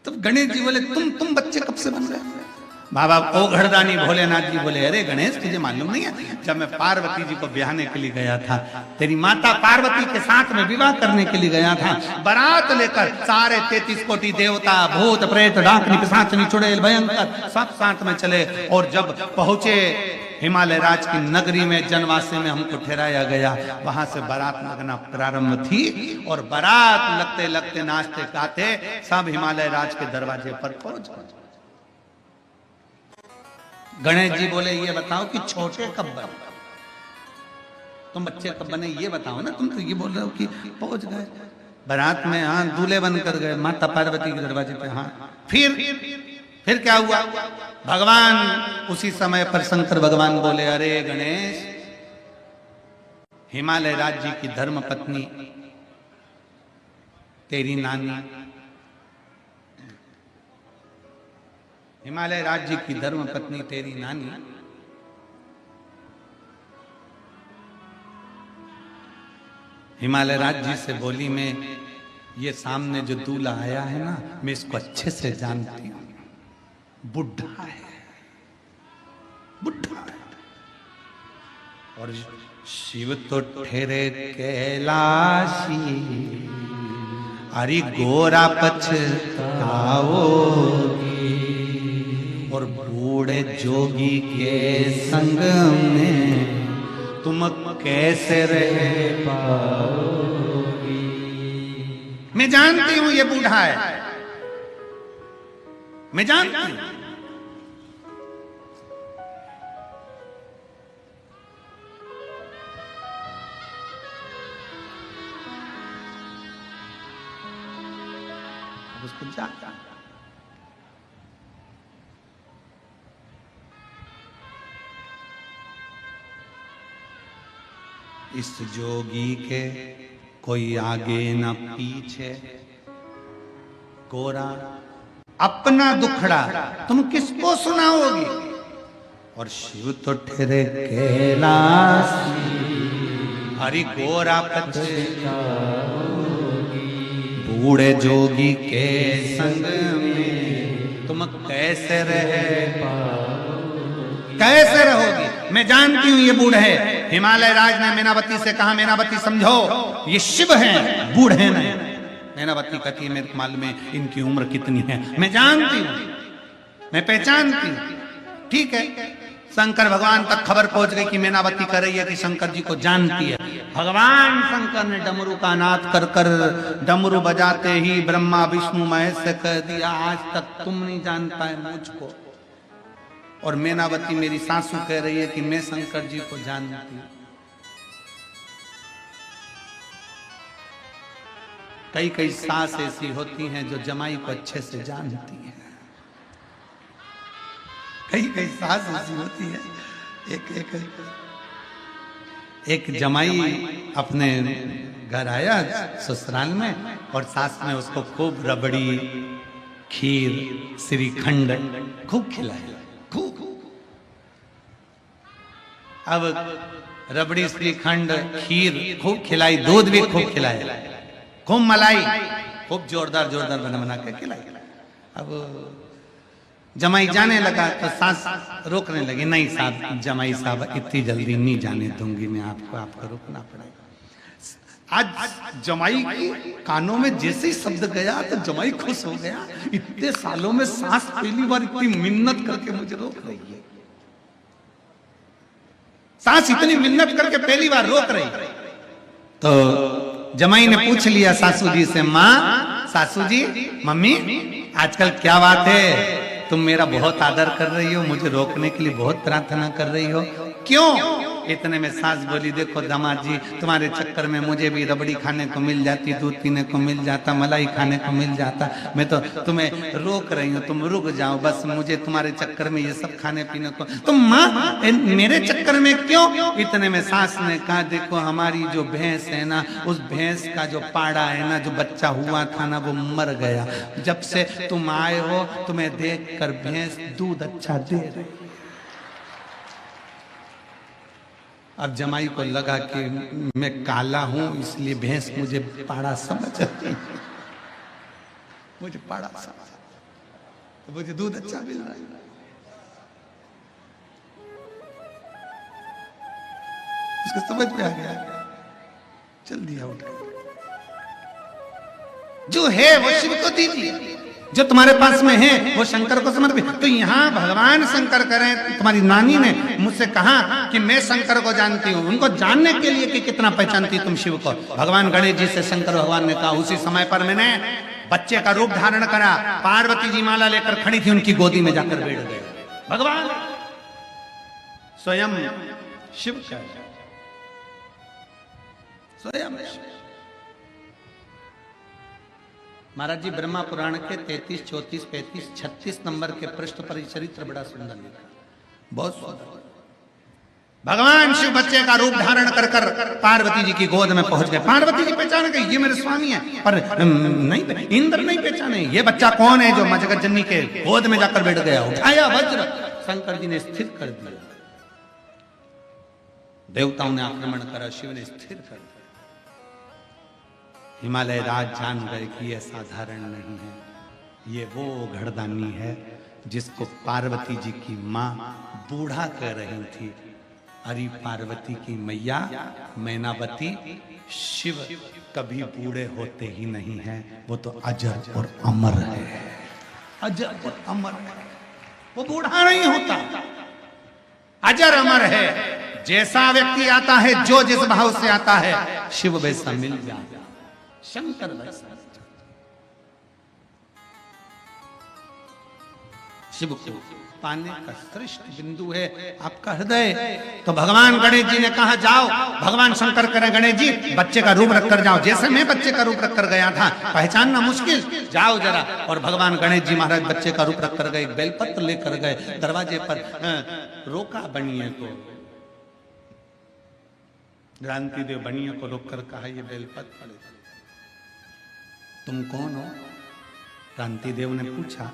तब गणेश जी बोले, तुम बच्चे कब से बन गए? बाबा ओ घरदानी भोलेनाथ जी बोले, अरे गणेश, तुझे मालूम नहीं है, जब मैं पार्वती जी को ब्याहने के लिए गया था, तेरी माता पार्वती के साथ में विवाह करने के लिए गया था, बारात लेकर सारे 33 कोटि देवता, भूत प्रेत, डाकनी, पिशाचनी, चुड़ैल, भयंकर सब साथ में चले। और जब पहुंचे हिमालय राज की नगरी में, जनवासे में हमको ठहराया गया, वहां से बारात लगना प्रारंभ थी। और बारात लगते लगते, नाचते गाते सब हिमालय राज के दरवाजे पर पहुंच गए। गणेश जी बोले, ये बताओ कि छोटे कब बने? तुम बच्चे कब बने ये बताओ ना। तुम तो ये बोल रहे हो कि पहुंच गए बारात में, हाँ, दूल्हे बनकर गए माता पार्वती के दरवाजे पे। हाँ, फिर क्या हुआ? भगवान उसी समय पर शंकर भगवान बोले, अरे गणेश, हिमालय राज जी की धर्म पत्नी तेरी नानी, हिमालय राज जी की धर्म पत्नी तेरी नानी हिमालय राज जी से बोली, मैं ये सामने जो दूल्हा आया है ना, मैं इसको अच्छे से जानती हूं, बुढ़ा है, बुढ़ा है। और शिव तो ठहरे कैलाशी, अरे गोरा पछताओगी, और बूढ़े जोगी के संग में तुम कैसे रह पाओगी। मैं जानती हूं ये बूढ़ा है, मैं जानती हूं। उसको जानता, इस जोगी के कोई आगे न पीछे, गोरा अपना दुखड़ा तुम किसको सुनाओगी? और शिव तो ठहरे कैलाशी, हरि गोरा पछताओगी, बूढ़े जोगी के संग में तुम कैसे रह पाओगी, कैसे रहोगी? मैं जानती हूं ये बूढ़ है। हिमालय राज ने मीनावती से कहा, मीनावती समझो ये शिव है, बूढ़े नहीं। मीनावती कहती है मेरे मालूम है इनकी उम्र कितनी है, मैं जानती हूं, मैं पहचानती हूं। ठीक है, शंकर भगवान तक खबर पहुंच गई कि मीनावती कह रही है कि शंकर जी को जानती है। भगवान शंकर ने डमरू का नाद कर कर डमरू बजाते ही ब्रह्मा विष्णु महेश से कह दिया, आज तक तुम नहीं जान पाए मुझको। और मीनावती मेरी सासू कह रही है कि मैं शंकर जी को जानती हूं। कई कई सास ऐसी होती हैं जो जमाई को अच्छे से जानती हैं। कई कई सास ऐसी होती है, एक जमाई अपने घर आया ससुराल में और सास ने उसको खूब रबड़ी, खीर, श्रीखंड खूब खिलाया, खूब। अब रबड़ी, श्रीखंड, खीर खूब खिलाई, दूध भी खूब खिलाया, खूब मलाई, खूब जोरदार जोरदार बना बना के खिलाई। अब जमाई जाने लगा तो सास रोकने लगी, नहीं साहब, जमाई साहब इतनी जल्दी नहीं जाने दूंगी मैं आपको, आपको रुकना पड़ेगा। आज जमाई के कानों में जैसे ही शब्द गया तो जमाई खुश हो गया। इतने सालों में सास पहली बार इतनी मिन्नत करके मुझे रोक रही है। सास इतनी मिन्नत करके पहली बार रोक रही। तो जमाई ने पूछ लिया सासू जी से, माँ, सासू जी, मम्मी, आजकल क्या बात है, तुम मेरा बहुत आदर कर रही हो, मुझे रोकने के लिए बहुत प्रार्थना कर रही हो, क्यों? इतने में सास बोली, देखो दामाद जी, तुम्हारे चक्कर में मुझे भी रबड़ी खाने को मिल जाती, दूध पीने को मिल जाता, मलाई खाने को मिल जाता, मैं तो तुम्हें रोक रही हूँ, तुम रुक जाओ बस, मुझे तुम्हारे चक्कर में ये सब खाने पीने को, तुम माँ मेरे चक्कर में क्यों? इतने में सास ने कहा, देखो हमारी जो भैंस है ना, उस भैंस का जो पाड़ा है ना, जो बच्चा हुआ था ना, वो मर गया। जब से तुम आए हो तुम्हें देख कर भैंस दूध अच्छा दे रही। अब जमाई को लगा कि मैं काला हूं इसलिए भैंस मुझे पाड़ा समझ रही है, मुझे पाड़ा समझ, तो मुझे दूध अच्छा मिल रहा है। उसको समझ में आ गया, चल दिया उठा, जो है वो शिव को दीजिए, जो तुम्हारे पास में है वो शंकर को समर्पित। तो यहाँ भगवान शंकर करें, तुम्हारी नानी ने मुझसे कहा कि मैं शंकर को जानती हूँ, उनको जानने के लिए कि कितना पहचानती तुम शिव को। भगवान गणेश जी से शंकर भगवान ने कहा, उसी समय पर मैंने बच्चे का रूप धारण करा, पार्वती जी माला लेकर खड़ी थी, उनकी गोदी में जाकर बैठ गए। भगवान स्वयं शिव का, स्वयं महाराज जी ब्रह्मा पुराण के 33, 34, 35, 36 नंबर के पृष्ठ पर चरित्र बड़ा सुंदर लिखा, बहुत सुंदर। भगवान शिव बच्चे का रूप धारण कर कर पार्वती जी की गोद में पहुंच गए। पार्वती जी पहचान गई ये मेरे स्वामी है, पर नहीं, इंद्र नहीं पहचाने ये बच्चा कौन है जो मजगजननी के गोद में जाकर बैठ गया। उठाया वज्र, शंकर जी ने स्थिर कर दिया। देवताओं ने आक्रमण करा, शिव ने स्थिर कर दिया। हिमालय राज जान गए कि यह साधारण नहीं है, ये वो घड़दानी है जिसको पार्वती जी की माँ बूढ़ा कह रही थी। अरे पार्वती की मैया मैनावती, शिव कभी बूढ़े होते ही नहीं हैं, वो तो अजर और अमर है, अजर और अमर है, वो बूढ़ा नहीं होता, अजर अमर है। जैसा व्यक्ति आता है, जो जिस भाव से आता है, शिव वैसा मिल जाता, शंकर वैसा। शिव को पाने का श्रेष्ठ बिंदु है आपका हृदय। तो भगवान गणेश जी ने कहा, जाओ, भगवान शंकर करें, गणेश जी बच्चे का रूप रखकर जाओ, जैसे मैं बच्चे का रूप रखकर गया था, पहचानना मुश्किल, जाओ जरा। और भगवान गणेश जी महाराज बच्चे का रूप रखकर गए, बेलपत्र लेकर गए, दरवाजे पर रोका बनिए को, क्रांति देव बनिए को रोककर कहा, ये बेलपत्र तुम कौन हो? क्रांति देव ने पूछा।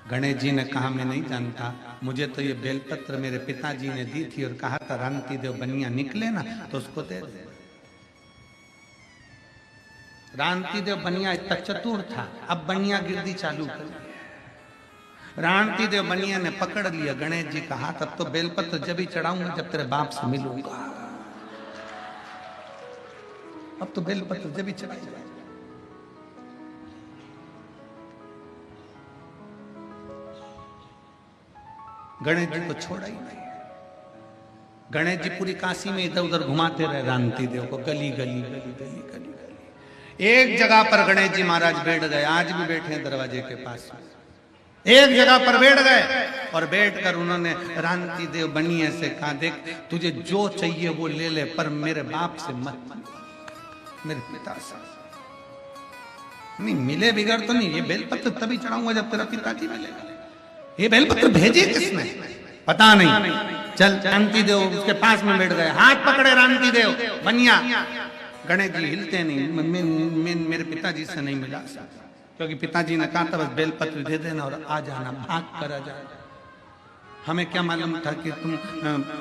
गणेश जी ने कहा, मैं नहीं जानता, मुझे तो ये बेलपत्र मेरे पिताजी ने दी थी और कहा था क्रांति देव बनिया निकले ना तो उसको दे दे। क्रांति देव बनिया इतना चतुर था, अब बनिया गिरदी चालू कर, राणती देव बनिया ने पकड़ लिया गणेश जी का हाथ। अब तो बेलपत्र जब ही चढ़ाऊंगा जब तेरे बाप से मिलूंगा। अब तो बेलपत्र जब ही चढ़ाऊंगा। गणेश जी को छोड़ा ही नहीं। गणेश जी पूरी काशी में इधर उधर घुमाते रहे राणती देव को, गली गली गली गली गली गली। एक जगह पर गणेश जी महाराज बैठ गए, आज भी बैठे हैं दरवाजे के पास। एक जगह पर बैठ गए और बैठकर उन्होंने राणती देव बनिए से कहा, देख तुझे जो चाहिए वो ले ले, पर मेरे बाप से मत, मेरे पिता से नहीं। मिले बिगड़ तो नहीं, ये बेलपत्र तभी चढ़ाऊंगा जब तेरा पिताजी मिलेगा। ये बेलपत्र भेजे किसने पता नहीं। चल राणती देव उसके पास में बैठ गए, हाथ पकड़े राणती देव बनिया। गणेश जी हिलते नहीं, मेरे पिताजी से नहीं मिला सकता, क्योंकि पिताजी ने कहा था बस बेलपत्र दे देना और आ जाना, भाग कर आ जाना। हमें क्या मालूम था कि तुम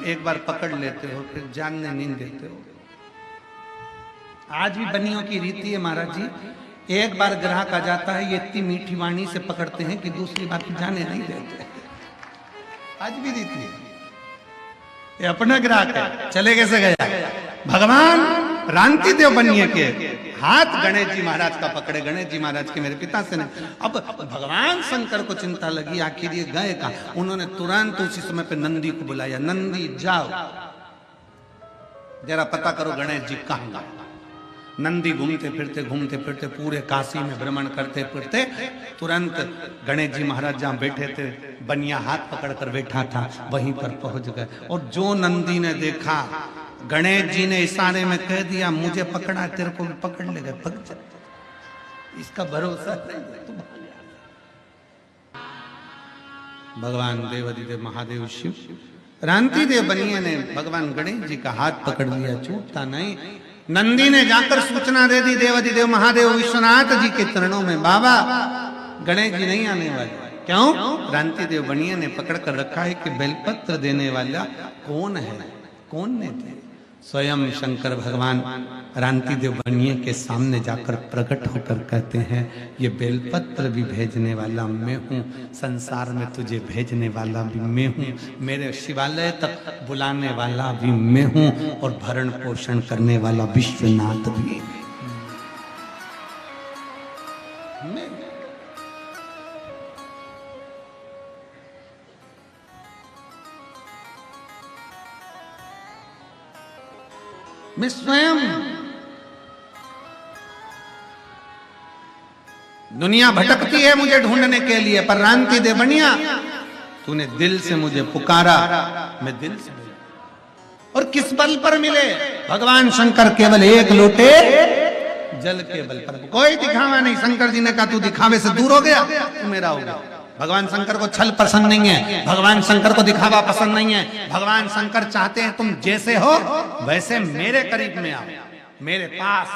एक बार पकड़ लेते हो फिर जानने नहीं देते हो। आज भी बनियों की रीति है महाराज जी, एक बार ग्राहक आ जाता है ये इतनी मीठी वाणी से पकड़ते हैं कि दूसरी बात जाने नहीं देते। आज भी रीति है, ये अपना ग्राहक है। चले कैसे गया भगवान राणती देव बनिए के हाथ गणेश जी महाराज का पकड़े। गणेश जी महाराज के मेरे पिता से नहीं। अब भगवान शंकर को चिंता लगी आखिर ये गए का। उन्होंने तुरंत उसी समय पे नंदी को बुलाया, नंदी जाओ जरा पता करो गणेश जी कहां गए। नंदी घूमते फिरते पूरे काशी में भ्रमण करते फिरते तुरंत गणेश जी महाराज जहां बैठे थे बनिया हाथ पकड़कर बैठा था वहीं पर पहुंच गए। और जो नंदी ने देखा गणेश जी ने इशारे में कह दिया मुझे पकड़ा तेरे को भी पकड़ ले गए, भग जा। इसका भरोसा नहीं। भगवान देवाधिदेव महादेव शिव राणती देव बनिया ने भगवान गणेश जी का हाथ पकड़ लिया, छूटता नहीं। नंदी ने जाकर सूचना दे दी देवाधिदेव महादेव विश्वनाथ जी के चरणों में, बाबा गणेश जी नहीं आने वाले। क्यों? राणती देव बनिया ने पकड़ कर रखा है कि बेलपत्र देने वाला कौन है, कौन ने थे? स्वयं शंकर भगवान राणती देव बनिए के सामने जाकर प्रकट होकर कहते हैं ये बेलपत्र भी भेजने वाला मैं हूँ, संसार में तुझे भेजने वाला भी मैं हूँ, मेरे शिवालय तक बुलाने वाला भी मैं हूँ और भरण पोषण करने वाला विश्वनाथ भी मैं। मैं स्वयं दुनिया भटकती है मुझे ढूंढने के लिए, पर राणती देव बनिया तूने दिल से मुझे पुकारा, मैं दिल से मिला। और किस बल पर मिले? भगवान शंकर केवल एक लोटे जल के बल पर। कोई दिखावा नहीं। शंकर जी ने कहा तू दिखावे से दूर हो गया, तू मेरा हो गया। भगवान शंकर को छल पसंद नहीं है, भगवान शंकर को दिखावा पसंद नहीं है। भगवान शंकर चाहते हैं तुम जैसे हो वैसे मेरे करीब में आओ, मेरे पास।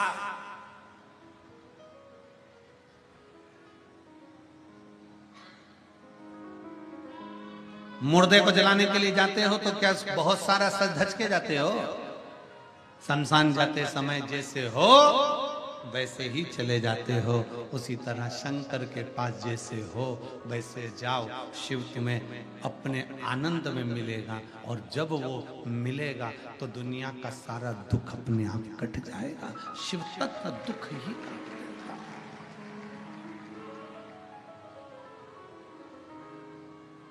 मुर्दे को जलाने के लिए जाते हो तो क्या बहुत सारा सज धज के जाते हो? शमशान जाते समय जैसे हो वैसे ही चले जाते हो। उसी तरह शंकर के पास जैसे हो वैसे जाओ, शिव तुम्हें अपने आनंद में मिलेगा। और जब वो मिलेगा तो दुनिया का सारा दुख अपने आप कट जाएगा। शिव तत्व दुख ही काट देगा।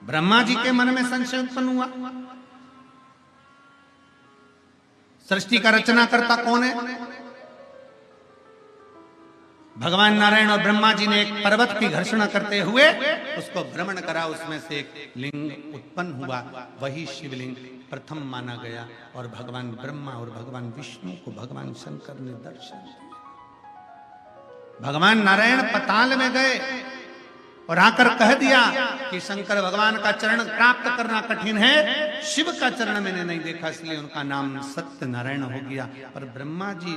ब्रह्मा जी के मन में संशय उत्पन्न हुआ, सृष्टि का रचना करता कौन है? भगवान नारायण और ब्रह्मा जी ने एक पर्वत की घर्षणा करते हुए उसको भ्रमण करा, उसमें से एक लिंग उत्पन्न हुआ, वही शिवलिंग प्रथम माना गया। और भगवान ब्रह्मा और भगवान विष्णु को भगवान शंकर ने दर्शन दिया। भगवान नारायण पताल में गए और आकर कह दिया कि शंकर भगवान का चरण प्राप्त करना कठिन है, शिव का चरण मैंने नहीं देखा, इसलिए उनका नाम सत्य नारायण हो गया। और ब्रह्मा जी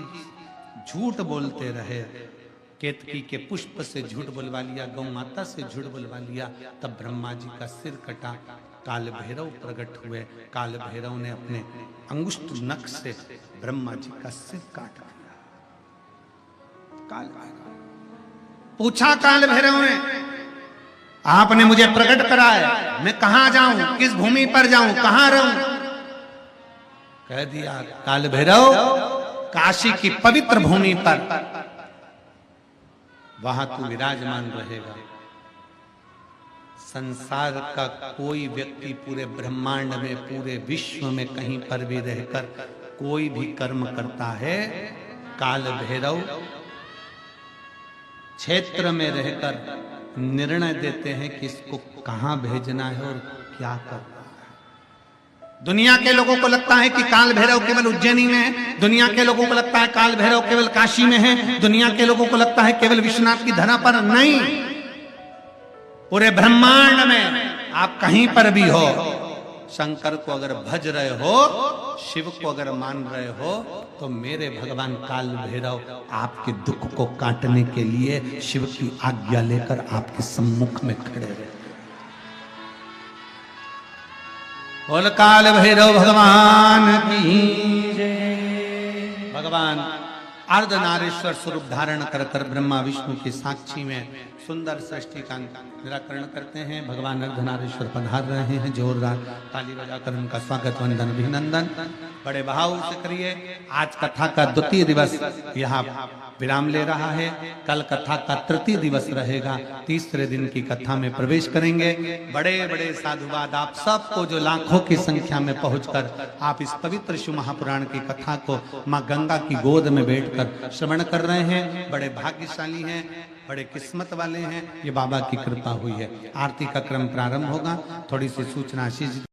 झूठ बोलते रहे, केतकी के पुष्प से झूठ बुलवा लिया, गौ माता से झूठ बुलवा लिया। तब ब्रह्मा जी का सिर कटा, काल भैरव प्रकट हुए। काल भैरव ने अपने अंगुष्ठ नख से ब्रह्मा जी का सिर काट दिया। काल भैरव पूछा, काल भैरव ने आपने मुझे प्रकट कराया, मैं कहां जाऊं, किस भूमि पर जाऊं, कहां रहूं? कह दिया काल भैरव काशी की पवित्र भूमि पर, वहां तू विराजमान रहेगा। संसार का कोई व्यक्ति पूरे ब्रह्मांड में, पूरे विश्व में कहीं पर भी रहकर कोई भी कर्म करता है, काल भैरव क्षेत्र में रहकर निर्णय देते हैं कि इसको कहां भेजना है और क्या करना है। दुनिया के लोगों को लगता है कि काल भैरव केवल उज्जैनी में है, दुनिया के लोगों को लगता है काल भैरव केवल काशी में है, दुनिया के लोगों को लगता है केवल विश्वनाथ की धरा पर। नहीं, पूरे ब्रह्मांड में आप कहीं पर भी हो, शंकर को अगर भज रहे हो, शिव को अगर मान रहे हो, तो मेरे भगवान काल भैरव आपके दुख को काटने के लिए शिव की आज्ञा लेकर आपके सम्मुख में खड़े रहे। बोल काल भैरव भगवान की जय। भगवान अर्धनारीश्वर स्वरूप धारण कर कर ब्रह्मा विष्णु की साक्षी में सुंदर सृष्टि का निराकरण करते हैं। भगवान अर्धनारीश्वर पधार रहे हैं, जोरदार ताली बजाकर उनका स्वागत वंदन अभिनंदन बड़े भाव से करिए। आज कथा का द्वितीय दिवस यहाँ विराम ले रहा है, कल कथा का तृतीय दिवस रहेगा। तीसरे दिन की कथा में प्रवेश करेंगे। बड़े बड़े साधुवाद आप सबको जो लाखों की संख्या में पहुंचकर आप इस पवित्र शिव महापुराण की कथा को मां गंगा की गोद में बैठकर श्रवण कर रहे हैं। बड़े भाग्यशाली हैं, बड़े किस्मत वाले हैं, ये बाबा की कृपा हुई है। आरती का क्रम प्रारंभ होगा। थोड़ी सी सूचना आशीष